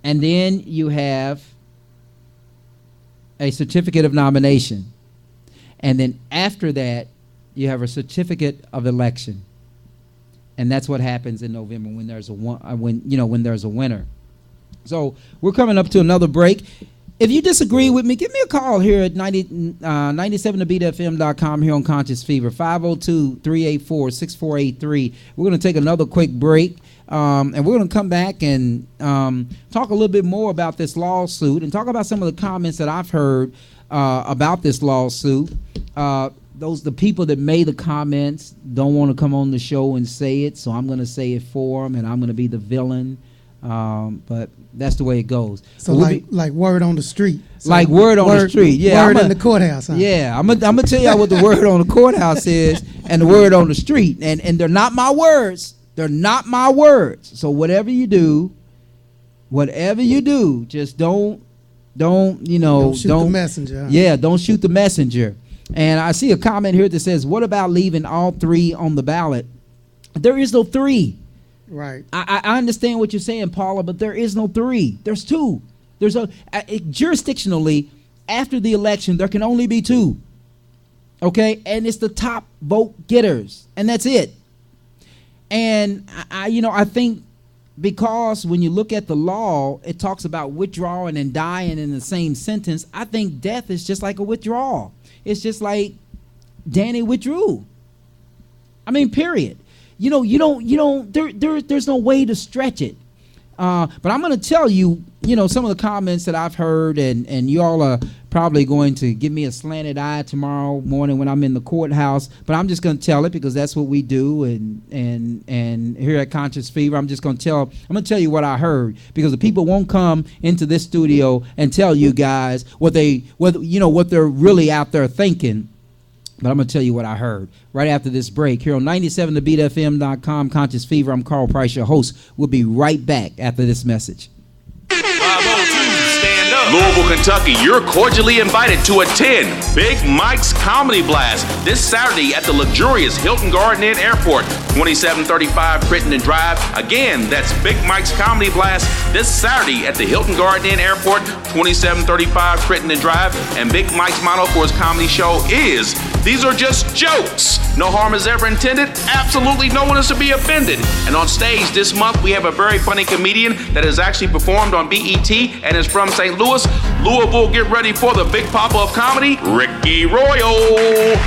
And then you have a certificate of nomination. And then after that, you have a certificate of election. And that's what happens in November when there's a winner. So we're coming up to another break. If you disagree with me, give me a call here at 97tobeatfm.com here on Conscious Fever, 502-384-6483. We're going to take another quick break, and we're going to come back and talk a little bit more about this lawsuit and talk about some of the comments that I've heard about this lawsuit. The people that made the comments don't want to come on the show and say it, so I'm going to say it for them, and I'm going to be the villain. But that's the way it goes. So like word on the street. So like word on the street, yeah. Word in the courthouse. Huh? Yeah, I'm gonna tell y'all what the word on the courthouse is and the word on the street, and they're not my words. They're not my words. So whatever you do, just don't shoot the messenger. Huh? Yeah, don't shoot the messenger. And I see a comment here that says, "What about leaving all three on the ballot?" There is no three. Right. I understand what you're saying, Paula, but there is no three. There's two. There's jurisdictionally, after the election, there can only be two. Okay? And it's the top vote getters. And that's it. And I think because when you look at the law, it talks about withdrawing and dying in the same sentence. I think death is just like a withdrawal. It's just like Danny withdrew. I mean, period. There's no way to stretch it. But I'm going to tell you, some of the comments that I've heard, and you all are probably going to give me a slanted eye tomorrow morning when I'm in the courthouse. But I'm just going to tell it because that's what we do. And here at Conscious Fever, I'm going to tell you what I heard, because the people won't come into this studio and tell you guys what they're really out there thinking. But I'm going to tell you what I heard right after this break here on 97tobeatfm.com, Conscious Fever. I'm Carl Price, your host. We'll be right back after this message. 502, stand up. Louisville, Kentucky, you're cordially invited to attend Big Mike's Comedy Blast this Saturday at the luxurious Hilton Garden Inn Airport, 2735 Crittenden Drive. Again, that's Big Mike's Comedy Blast this Saturday at the Hilton Garden Inn Airport, 2735 Crittenden Drive. And Big Mike's motto for his comedy show is, "These are just jokes. No harm is ever intended. Absolutely no one is to be offended." And on stage this month, we have a very funny comedian that has actually performed on BET and is from St. Louis. Louisville, get ready for the Big Papa of comedy, Ricky Royal.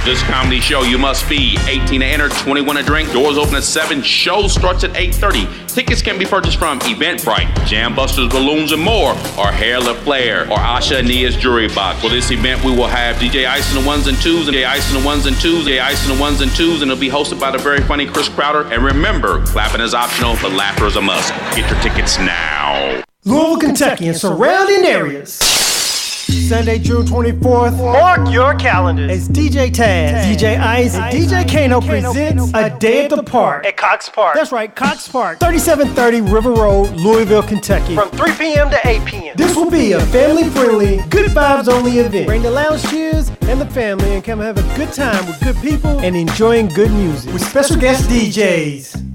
This comedy show, you must be 18 to enter, 21 to drink. Doors open at 7. Show starts at 8:30. Tickets can be purchased from Eventbrite, Jam Busters Balloons and more, or Hair La Flair, or Asha Ania's Jury Box. For this event, we will have DJ Ice and the Ones and Twos, and DJ Ice and the Ones and Twos, DJ Ice and the Ones and Twos, and it'll be hosted by the very funny Chris Crowder. And remember, clapping is optional, but laughter is a must. Get your tickets now. Louisville, Kentucky, and surrounding areas. Sunday, June 24th. Mark your calendars. As DJ Taz, DJ Ice, and DJ Kano presents A Day at the Park at Cox Park. That's right, Cox Park, 3730 River Road, Louisville, Kentucky, from 3 p.m. to 8 p.m. This will be a family-friendly, good vibes-only event. Bring the lounge chairs and the family and come have a good time with good people and enjoying good music with special guest DJs.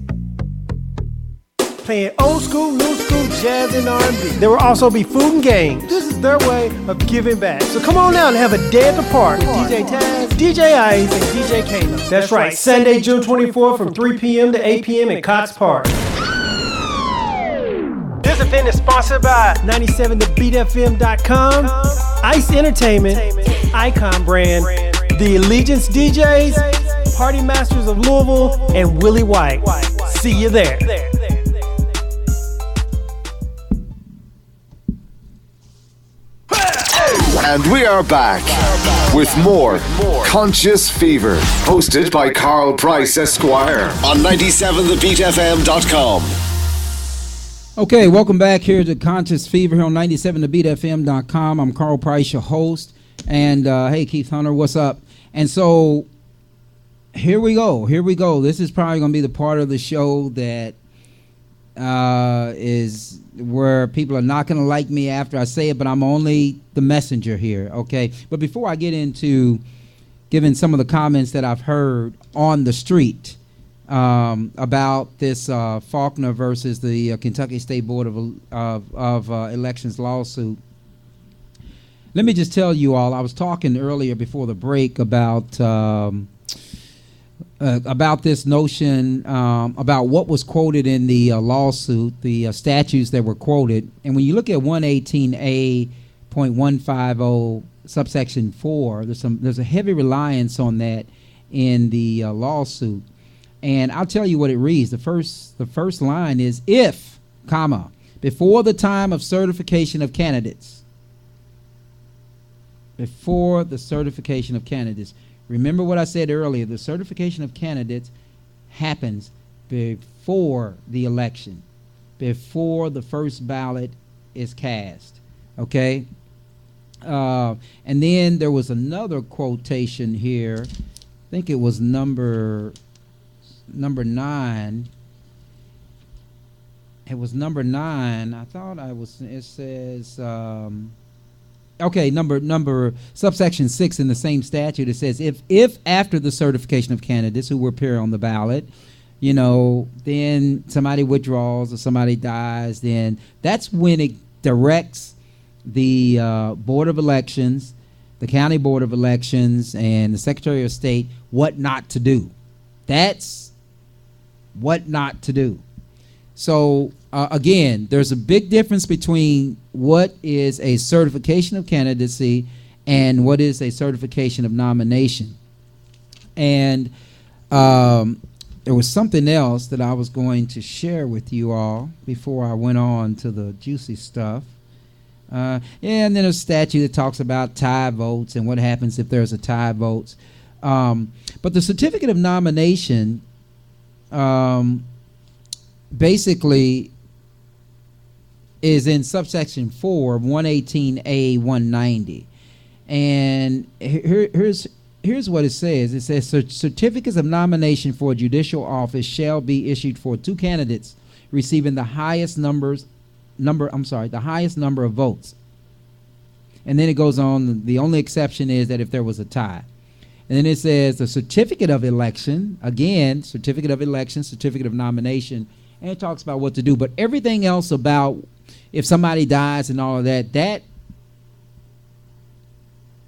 Playing old school, new school, jazz, and R&B. There will also be food and games. This is their way of giving back. So come on out and have a day at the park with DJ Taz, DJ Ice, and DJ Kano. That's right, Sunday, June 24th from 3 p.m. to 8 p.m. at Cox Park. This event is sponsored by 97thebeatfm.com, Ice Entertainment, Icon Brand, The Allegiance DJs, Party Masters of Louisville, and Willie White. See you there. And we are back with more Conscious Fever, hosted by Carl Price Esquire on 97thebeatfm.com. Okay, welcome back here to Conscious Fever here on 97thebeatfm.com. I'm Carl Price, your host. And hey, Keith Hunter, what's up? And so here we go. This is probably going to be the part of the show that is where people are not going to like me after I say it, but I'm only the messenger here, okay? But before I get into giving some of the comments that I've heard on the street about this Faulkner versus the Kentucky State Board of Elections lawsuit, let me just tell you all, I was talking earlier before the break about this notion about what was quoted in the lawsuit, the statutes that were quoted. And when you look at 118A.150 subsection 4, there's a heavy reliance on that in the lawsuit. And I'll tell you what it reads. The first line is, if, comma, before the time of certification of candidates. Before the certification of candidates. Remember what I said earlier, the certification of candidates happens before the election, before the first ballot is cast, okay? And then there was another quotation here, I think it was number 9. It was number 9, I thought it says, okay, number subsection 6 in the same statute, it says if after the certification of candidates who will appear on the ballot, then somebody withdraws or somebody dies, then that's when it directs the Board of Elections, the County Board of Elections, and the Secretary of State what not to do. That's what not to do. So again, there's a big difference between what is a certification of candidacy and what is a certification of nomination. And there was something else that I was going to share with you all before I went on to the juicy stuff. And then a statute that talks about tie votes and what happens if there's a tie votes. But the certificate of nomination basically is in subsection 4 of 118A.190. And here's what it says. It says certificates of nomination for a judicial office shall be issued for 2 candidates receiving the highest number of votes. And then it goes on, the only exception is that if there was a tie. And then it says the certificate of election, again, certificate of election, certificate of nomination, and it talks about what to do. But everything else about if somebody dies and all of that, that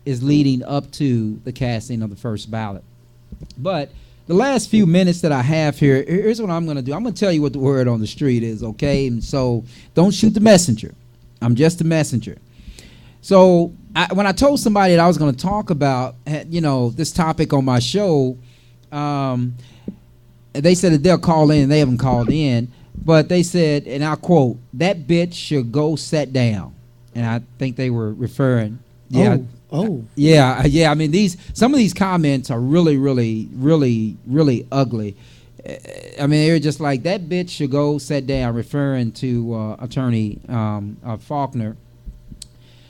is leading up to the casting of the first ballot. But the last few minutes that I have here, here's what I'm going to do. I'm going to tell you what the word on the street is, okay? And so don't shoot the messenger. I'm just a messenger. So when I told somebody that I was going to talk about, this topic on my show, they said that they'll call in. They haven't called in. But they said, and I'll quote, "That bitch should go sit down." And I think they were referring. Yeah. Yeah. I mean, some of these comments are really, really, really, really ugly. I mean, they were just like, that bitch should go sit down, referring to Attorney Faulkner.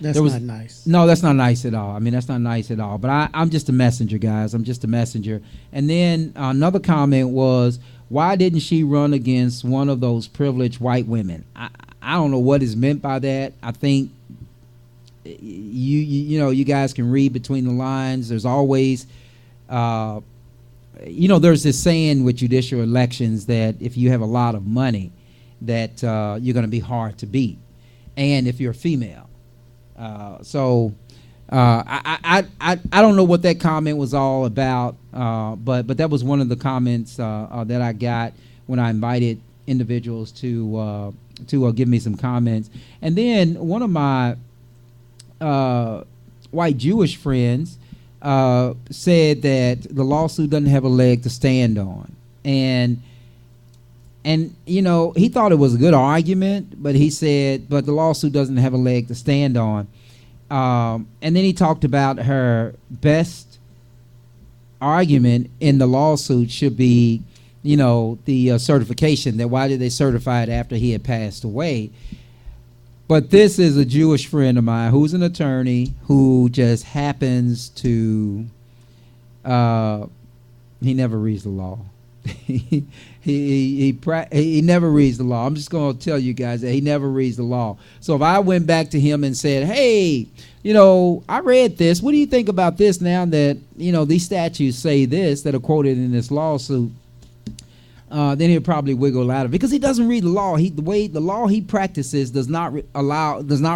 That's not nice. No, that's not nice at all. I mean, that's not nice at all. But I'm just a messenger, guys. I'm just a messenger. And then another comment was, why didn't she run against one of those privileged white women? I don't know what is meant by that. I think you guys can read between the lines. There's always, there's this saying with judicial elections that if you have a lot of money, that you're going to be hard to beat, and if you're a female. I don't know what that comment was all about, but that was one of the comments that I got when I invited individuals to give me some comments. And then one of my white Jewish friends said that the lawsuit doesn't have a leg to stand on, and he thought it was a good argument, but he said, but the lawsuit doesn't have a leg to stand on. And then he talked about her best argument in the lawsuit should be, the certification, that why did they certify it after he had passed away? But this is a Jewish friend of mine who's an attorney who just happens to, he never reads the law. He never reads the law. I'm just going to tell you guys that he never reads the law. So if I went back to him and said, hey, I read this. What do you think about this now that, these statutes say this that are quoted in this lawsuit? Then he'll probably wiggle out of it because he doesn't read the law. The law he practices does not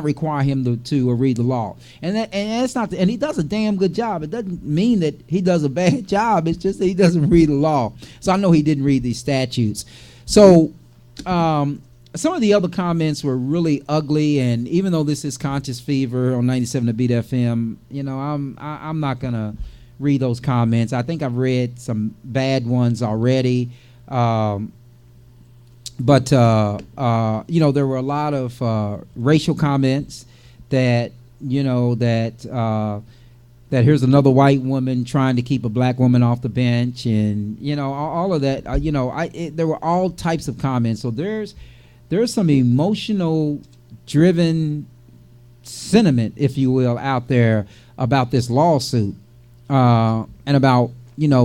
require him to read the law, and that's not. And he does a damn good job. It doesn't mean that he does a bad job. It's just that he doesn't read the law. So I know he didn't read these statutes. So some of the other comments were really ugly, and even though this is Conscious Fever on 97 to Beat FM, I'm not gonna read those comments. I think I've read some bad ones already. But there were a lot of racial comments that that here's another white woman trying to keep a black woman off the bench, and all of that. There were all types of comments. So there's some emotional driven sentiment, if you will, out there about this lawsuit and about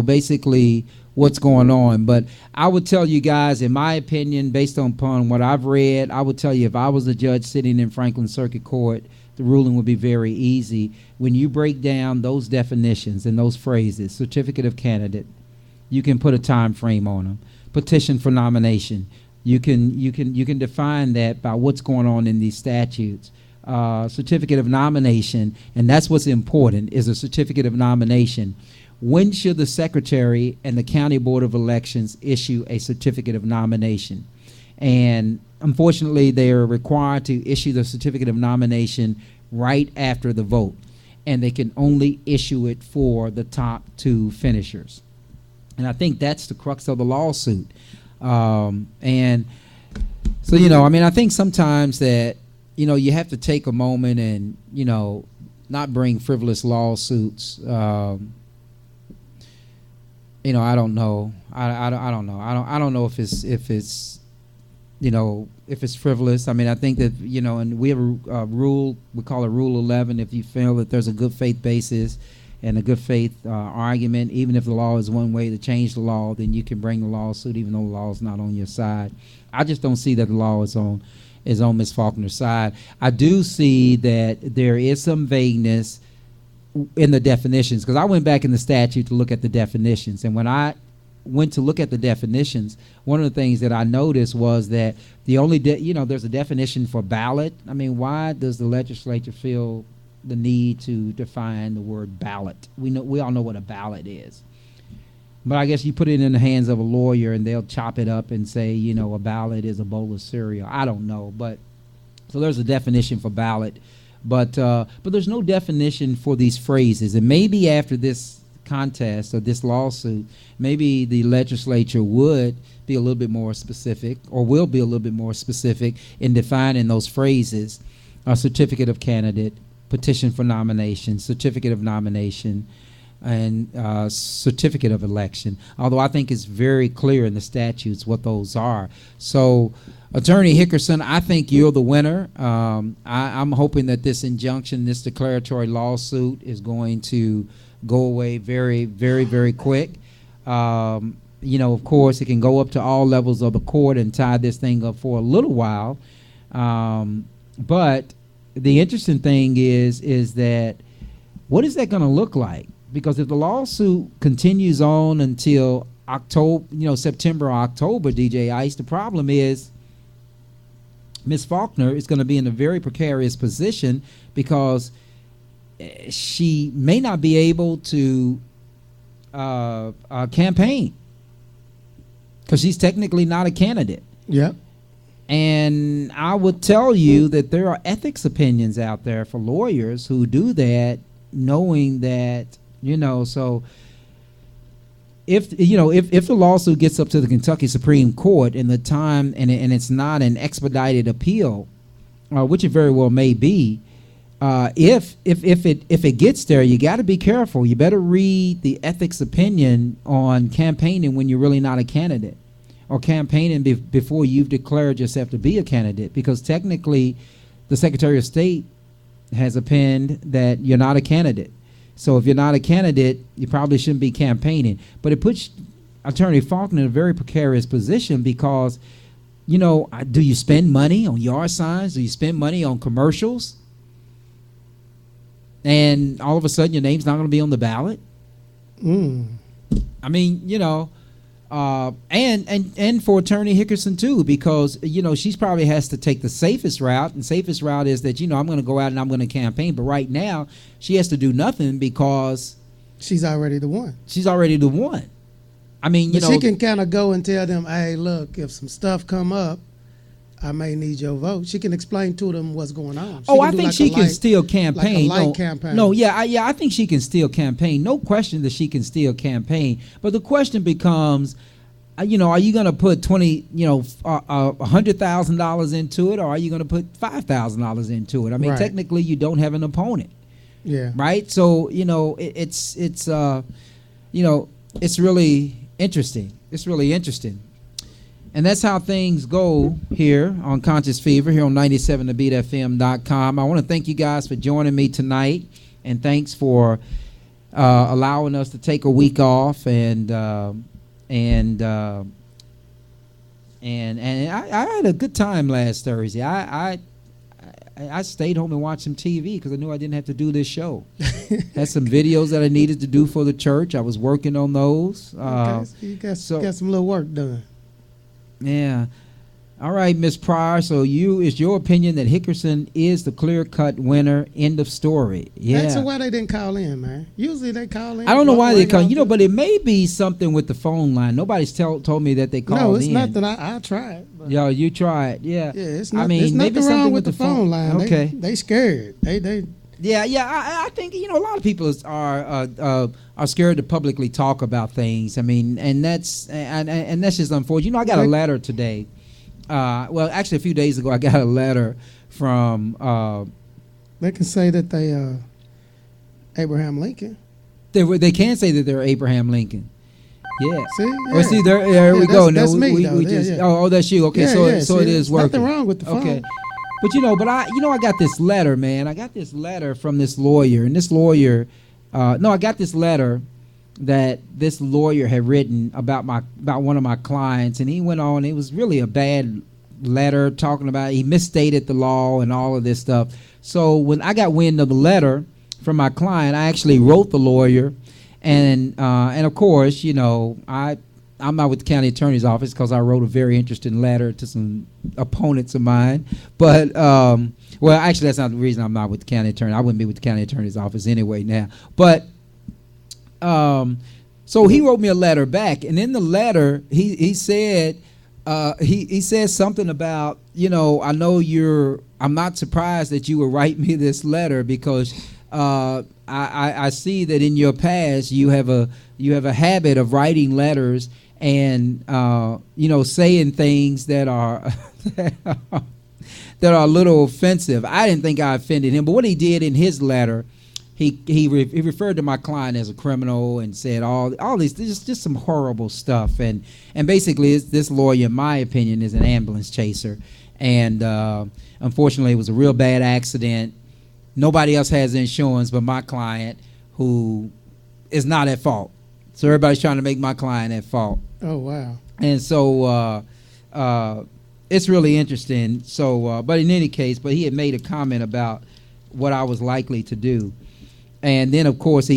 basically what's going on. But I would tell you guys, in my opinion, based upon what I've read, I would tell you if I was a judge sitting in Franklin Circuit Court, the ruling would be very easy. When you break down those definitions and those phrases, certificate of candidate, you can put a time frame on them. Petition for nomination, you can define that by what's going on in these statutes. Certificate of nomination, and that's what's important, is a certificate of nomination. When should the Secretary and the County Board of Elections issue a certificate of nomination? And unfortunately, they are required to issue the certificate of nomination right after the vote, and they can only issue it for the top two finishers. And I think that's the crux of the lawsuit. And so, I think sometimes that, you have to take a moment and, not bring frivolous lawsuits. I don't know. I don't know. I don't know if it's frivolous. I mean, I think that and we have a rule. We call it Rule 11. If you feel that there's a good faith basis and a good faith argument, even if the law is one way to change the law, then you can bring the lawsuit, even though the law is not on your side. I just don't see that the law is on Ms. Faulkner's side. I do see that there is some vagueness in the definitions, because I went back in the statute to look at the definitions, and when I went to look at the definitions, one of the things that I noticed was that the only there's a definition for ballot. I mean, why does the legislature feel the need to define the word ballot? We all know what a ballot is, but I guess you put it in the hands of a lawyer and they'll chop it up and say a ballot is a bowl of cereal. I don't know, but so there's a definition for ballot. But there's no definition for these phrases. And maybe after this contest or this lawsuit, maybe the legislature would be a little bit more specific, or will be a little bit more specific in defining those phrases: a certificate of candidate, petition for nomination, certificate of nomination, and certificate of election. Although I think it's very clear in the statutes what those are. So, Attorney Hickerson, I think you're the winner. I'm hoping that this injunction, this declaratory lawsuit, is going to go away very, very, very quick. Of course, it can go up to all levels of the court and tie this thing up for a little while. But the interesting thing is that what is that going to look like? Because if the lawsuit continues on until October, September or October, DJ Ice, the problem is Ms. Faulkner is going to be in a very precarious position because she may not be able to campaign because she's technically not a candidate. Yep. And I would tell you that there are ethics opinions out there for lawyers who do that, knowing that, so if the lawsuit gets up to the Kentucky Supreme Court in the time and it's not an expedited appeal, which it very well may be, if it gets there, you got to be careful. You better read the ethics opinion on campaigning when you're really not a candidate, or campaigning before you've declared yourself to be a candidate, because technically the Secretary of State has opined that you're not a candidate. So if you're not a candidate, you probably shouldn't be campaigning. But it puts Attorney Faulkner in a very precarious position because, do you spend money on yard signs? Do you spend money on commercials? And all of a sudden your name's not going to be on the ballot? I mean, and for Attorney Hickerson too, because she's probably has to take the safest route, and safest route is that I'm going to go out and I'm going to campaign, but right now she has to do nothing because she's already the one. She's already the one. I mean, but she can kind of go and tell them, hey, look, if some stuff come up, I may need your vote. She can explain to them what's going on. I think she can still campaign. Like a light campaign. No, I think she can still campaign. No question that she can still campaign. But the question becomes, are you going to put $100,000 into it, or are you going to put $5,000 into it? I mean, right. Technically, you don't have an opponent. Yeah. Right. So it's really interesting. It's really interesting. And that's how things go here on Conscious Fever, here on 97thebeatfm.com. I want to thank you guys for joining me tonight, and thanks for allowing us to take a week off. And I had a good time last Thursday. I stayed home and watched some TV because I knew I didn't have to do this show. Had some videos that I needed to do for the church. I was working on those. Okay, so you got some little work done. Yeah. All right, Ms. Pryor. So it's your opinion that Hickerson is the clear-cut winner. End of story. Yeah. That's why they didn't call in, man. Usually they call in. I don't know why they call. But it may be something with the phone line. Nobody's told me that they called in. No, it's nothing. I tried. Yo, you tried. Yeah. Yeah, it's not. There's nothing wrong with the phone line. Okay. They scared. They. Yeah. I think a lot of people are scared to publicly talk about things. I mean, and that's just unfortunate. I got a letter today. Well, actually, a few days ago, I got a letter from. They can say that they Abraham Lincoln. They can say that they're Abraham Lincoln. Yeah. See. Yeah. Well, see, there we go. That's no, me. We just. Yeah. Oh, that's you. Okay, so it is working. Nothing wrong with the phone. Okay. But I got this letter, man. I got this letter from this lawyer, and this lawyer, I got this letter that this lawyer had written about one of my clients, and he went on. It was really a bad letter talking about he misstated the law and all of this stuff. So when I got wind of the letter from my client, I actually wrote the lawyer, and of course, I'm not with the county attorney's office because I wrote a very interesting letter to some opponents of mine. But, well, actually, that's not the reason I'm not with the county attorney. I wouldn't be with the county attorney's office anyway now. But, so he wrote me a letter back. And in the letter, he said, he said something about, I know I'm not surprised that you would write me this letter because I see that in your past you have a habit of writing letters and saying things that are that are a little offensive. I didn't think I offended him, but what he did in his letter, he referred to my client as a criminal and said all these just some horrible stuff. And basically, this lawyer, in my opinion, is an ambulance chaser. And unfortunately, it was a real bad accident. Nobody else has insurance but my client, who is not at fault. So everybody's trying to make my client at fault. Oh, wow. And so it's really interesting. So, but in any case, he had made a comment about what I was likely to do. And then, of course,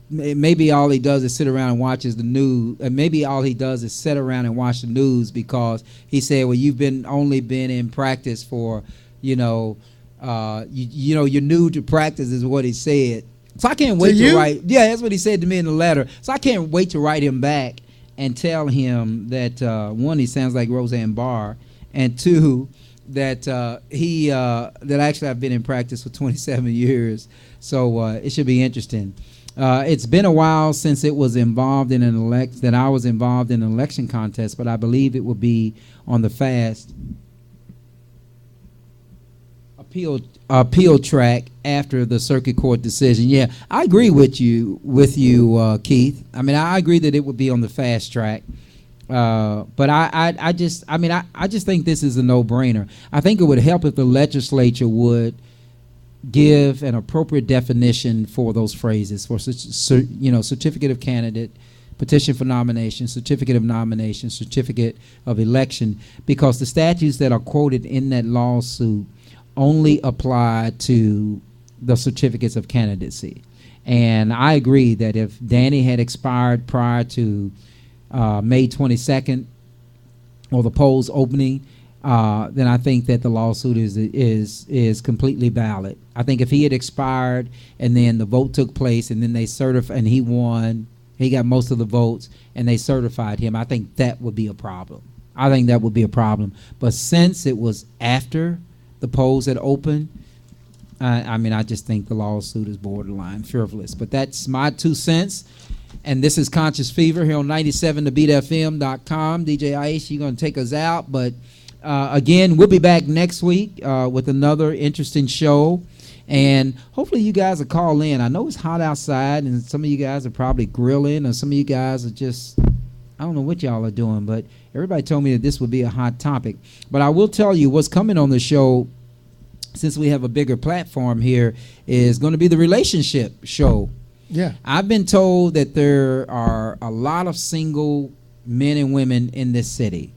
maybe all he does is sit around and watches the news. And maybe all he does is sit around and watch the news, because he said, well, you've only been in practice for, you're new to practice, is what he said. So I can't wait to write. Yeah, that's what he said to me in the letter. So I can't wait to write him back and tell him that, one, he sounds like Roseanne Barr, and two, that that actually I've been in practice for 27 years. So it should be interesting. It's been a while since it was involved in that I was involved in an election contest, but I believe it will be on the fast appeal track after the circuit court decision. Yeah, I agree with you, Keith. I mean, I agree that it would be on the fast track. But I just think this is a no-brainer. I think it would help if the legislature would give an appropriate definition for those phrases, for certificate of candidate, petition for nomination, certificate of nomination, certificate of election, because the statutes that are quoted in that lawsuit only apply to the certificates of candidacy. And I agree that if Danny had expired prior to May 22nd or the polls opening, then I think that the lawsuit is completely valid. I think if he had expired and then the vote took place and then they certified and he won, he got most of the votes and they certified him, I think that would be a problem. But since it was after the polls had opened, I just think the lawsuit is borderline frivolous. But that's my 2 cents. And this is Conscious Fever here on 97thebetfm.com. DJ Ice, you're going to take us out. But again, we'll be back next week with another interesting show. And hopefully you guys will call in. I know it's hot outside, and some of you guys are probably grilling, or some of you guys are just, I don't know what y'all are doing, but everybody told me that this would be a hot topic. But I will tell you what's coming on the show, since we have a bigger platform here, is going to be the relationship show. Yeah. I've been told that there are a lot of single men and women in this city.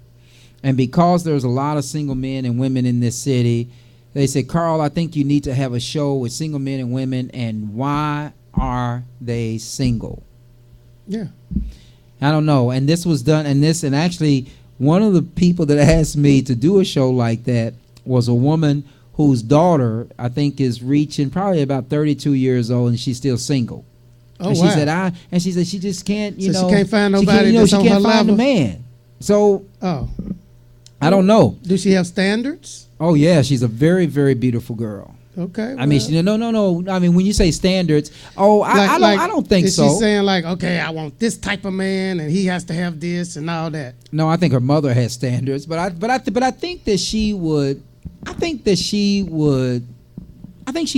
And because there's a lot of single men and women in this city, they said, Carl, I think you need to have a show with single men and women, and why are they single? Yeah. I don't know. And this was done, and actually one of the people that asked me to do a show like that was a woman whose daughter, I think, is reaching probably about 32 years old, and she's still single. Oh, and she wow. said, and she said she just can't, she can't find nobody that's on her find level? a man. So, Oh. I don't know. Does she have standards? Oh, yeah, she's a very, very beautiful girl. Okay. I mean, no. I mean, when you say standards, I don't think so. Is she saying like, okay, I want this type of man, and he has to have this and all that? No, I think her mother has standards, but I think that she would. I think she's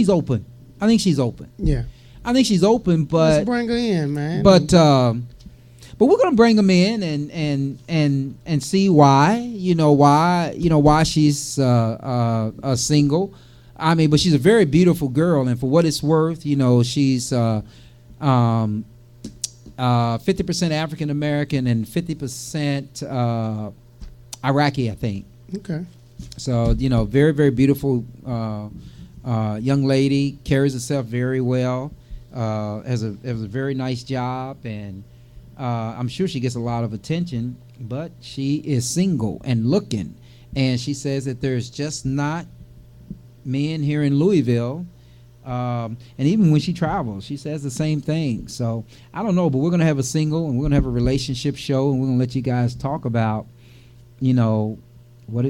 open. I think she's open. Yeah. I think she's open, but let's bring her in, man. But we're gonna bring them in and see why she's single. I mean, but she's a very beautiful girl, and for what it's worth, she's 50% African American and 50% Iraqi, I think. Okay. So very, very beautiful young lady, carries herself very well, has a very nice job, and I'm sure she gets a lot of attention. But she is single and looking, and she says that there's just not men here in Louisville, and even when she travels, she says the same thing. So I don't know, but we're gonna have a single and we're gonna have a relationship show, and we're gonna let you guys talk about, what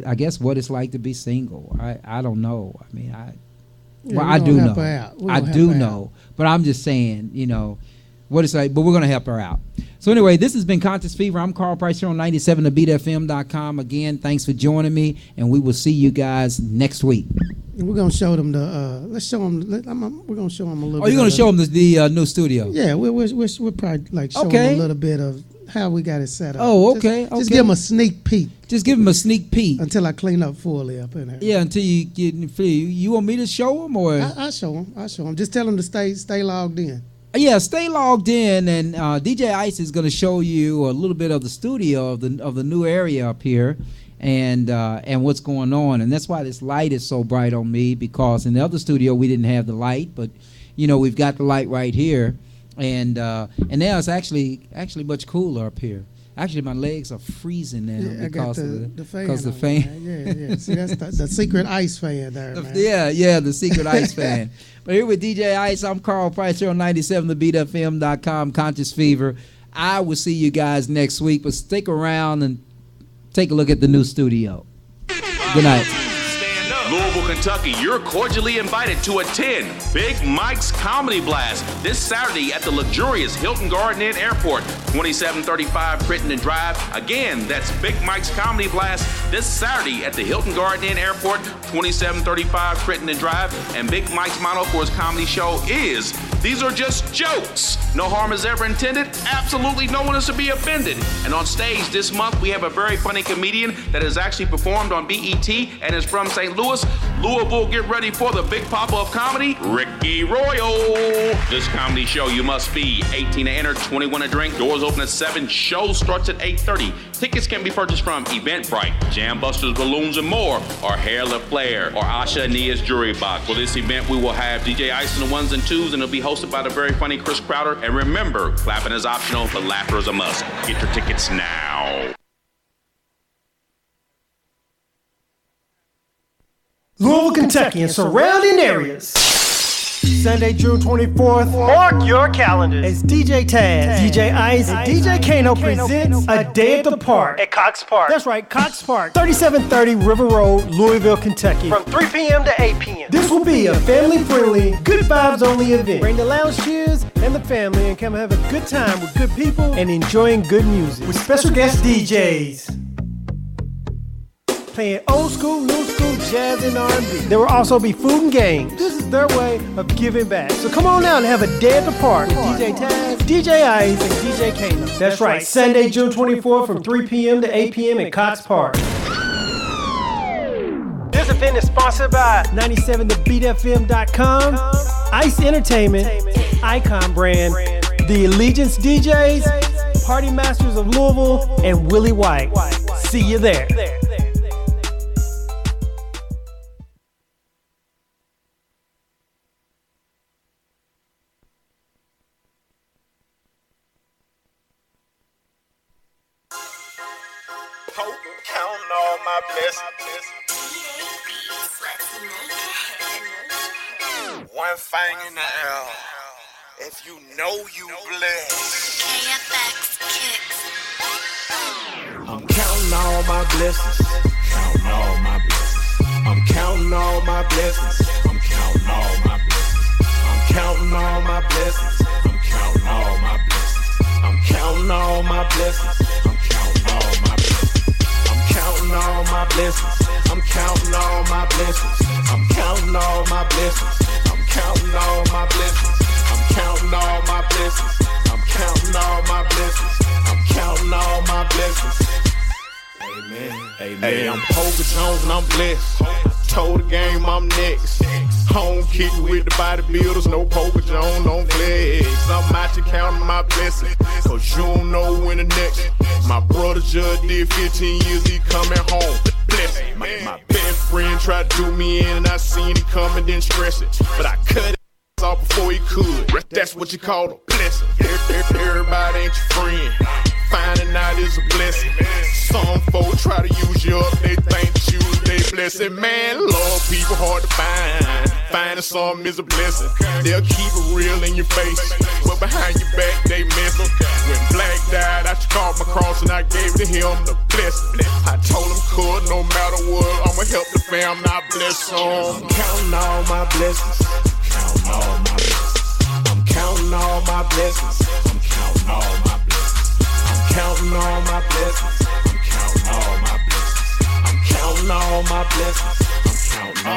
it's like to be single. I don't know. I mean, I do know. I do know. But I'm just saying, what it's like. But we're gonna help her out. So anyway, this has been Conscious Fever. I'm Carl Price here on 97thebeatfm.com. Again, thanks for joining me, and we will see you guys next week. And we're gonna show them the. Let's show them. We're gonna show them a little. Oh, you're gonna show them the new studio? Yeah, we'll probably like show them a little bit of how we got it set up. Oh, okay. Just give them a sneak peek. Just give them a sneak peek until I clean up fully up in there. Yeah, until you get free. You want me to show them or? I show them. I show them. Just tell them to stay logged in. Yeah, stay logged in, and DJ Ice is going to show you a little bit of the studio of the new area up here, and what's going on. And that's why this light is so bright on me, because in the other studio we didn't have the light, but we've got the light right here, and now it's actually much cooler up here. Actually, my legs are freezing now because of the fan. Yeah. See, that's the secret ice fan there, man. Yeah, the secret ice fan. But here with DJ Ice, I'm Carl Price here on 97thebeatfm.com, Conscious Fever. I will see you guys next week, but stick around and take a look at the new studio. Good night. Louisville, Kentucky, you're cordially invited to attend Big Mike's Comedy Blast this Saturday at the luxurious Hilton Garden Inn Airport, 2735 Crittenden Drive. Again, that's Big Mike's Comedy Blast this Saturday at the Hilton Garden Inn Airport, 2735 Crittenden Drive. And Big Mike's motto for his comedy show is, "These are just jokes. No harm is ever intended. Absolutely no one is to be offended." And on stage this month, we have a very funny comedian that has actually performed on BET and is from St. Louis. Louisville, get ready for the Big Papa of comedy, Ricky Royal. This comedy show, you must be 18 to enter, 21 to drink. Doors open at 7. Show starts at 8:30. Tickets can be purchased from Eventbrite, Jam Busters Balloons and More, or Hair La Flair, or Asha Nia's Jury Box. For this event, we will have DJ Ice in the ones and twos, and it'll be hosted by the very funny Chris Crowder. And remember, clapping is optional, but laughter is a must. Get your tickets now. Louisville, Kentucky, and surrounding areas. Sunday, June 24th. Mark your calendars as DJ Taz, DJ Ice, and DJ Kano presents A Day at the Park at Cox Park. That's right, Cox Park, 3730 River Road, Louisville, Kentucky, from 3 p.m. to 8 p.m. This will be a family-friendly, good vibes only event. Bring the lounge chairs and the family and come have a good time with good people and enjoying good music with special guest DJs. Playing old school, new school, jazz, and R&B. There will also be food and games. This is their way of giving back. So come on out and have a day at the park with DJ Taz, DJ Ice, and DJ Kano. That's right, Sunday, June 24th from 3 p.m. to 8 p.m. at Cox Park. This event is sponsored by 97thebeatfm.com, Ice Entertainment, Icon Brand, the Allegiance DJs, Party Masters of Louisville, and Willie White. See you there. Counting all my blessings. One thing in the air. If you know you blessed. I'm counting all my blessings. Counting all my blessings. I'm counting all my blessings. I'm counting all my blessings. I'm counting all my blessings. I'm counting all my blessings. I'm counting all my blessings. I'm counting all my blessings. I'm counting all my blessings. I'm counting all my blessings. I'm counting all my blessings. I'm counting all my blessings. I'm counting all my blessings. I'm counting all my blessings. I'm counting all my blessings. Amen. Amen. Hey, I'm Poker Jones and I'm blessed. Told the game I'm next. Home kicking with the bodybuilders, no Poker Jones, no flex. I'm out here counting my blessings, cause you don't know when the next. My brother just did 15 years, he coming home. Bless it. My best friend tried to do me in and I seen it coming, then stress it. But I cut it off before he could. That's what you call a blessing. Everybody ain't your friend. Finding out is a blessing. Some folks try to use you up, they think that you they blessing. Man, love people hard to find. Finding something is a blessing. They'll keep it real in your face, but behind your back they messing. When Black died, I caught my cross and I gave to him the blessing. I told him, cool, no matter what, I'ma help the fam, not bless them. I'm counting all my blessings. Counting all my blessings. I'm counting all my blessings. I'm counting all my blessings. counting all my blessings. I'm counting all my blessings. I'm counting all my blessings. I'm counting all.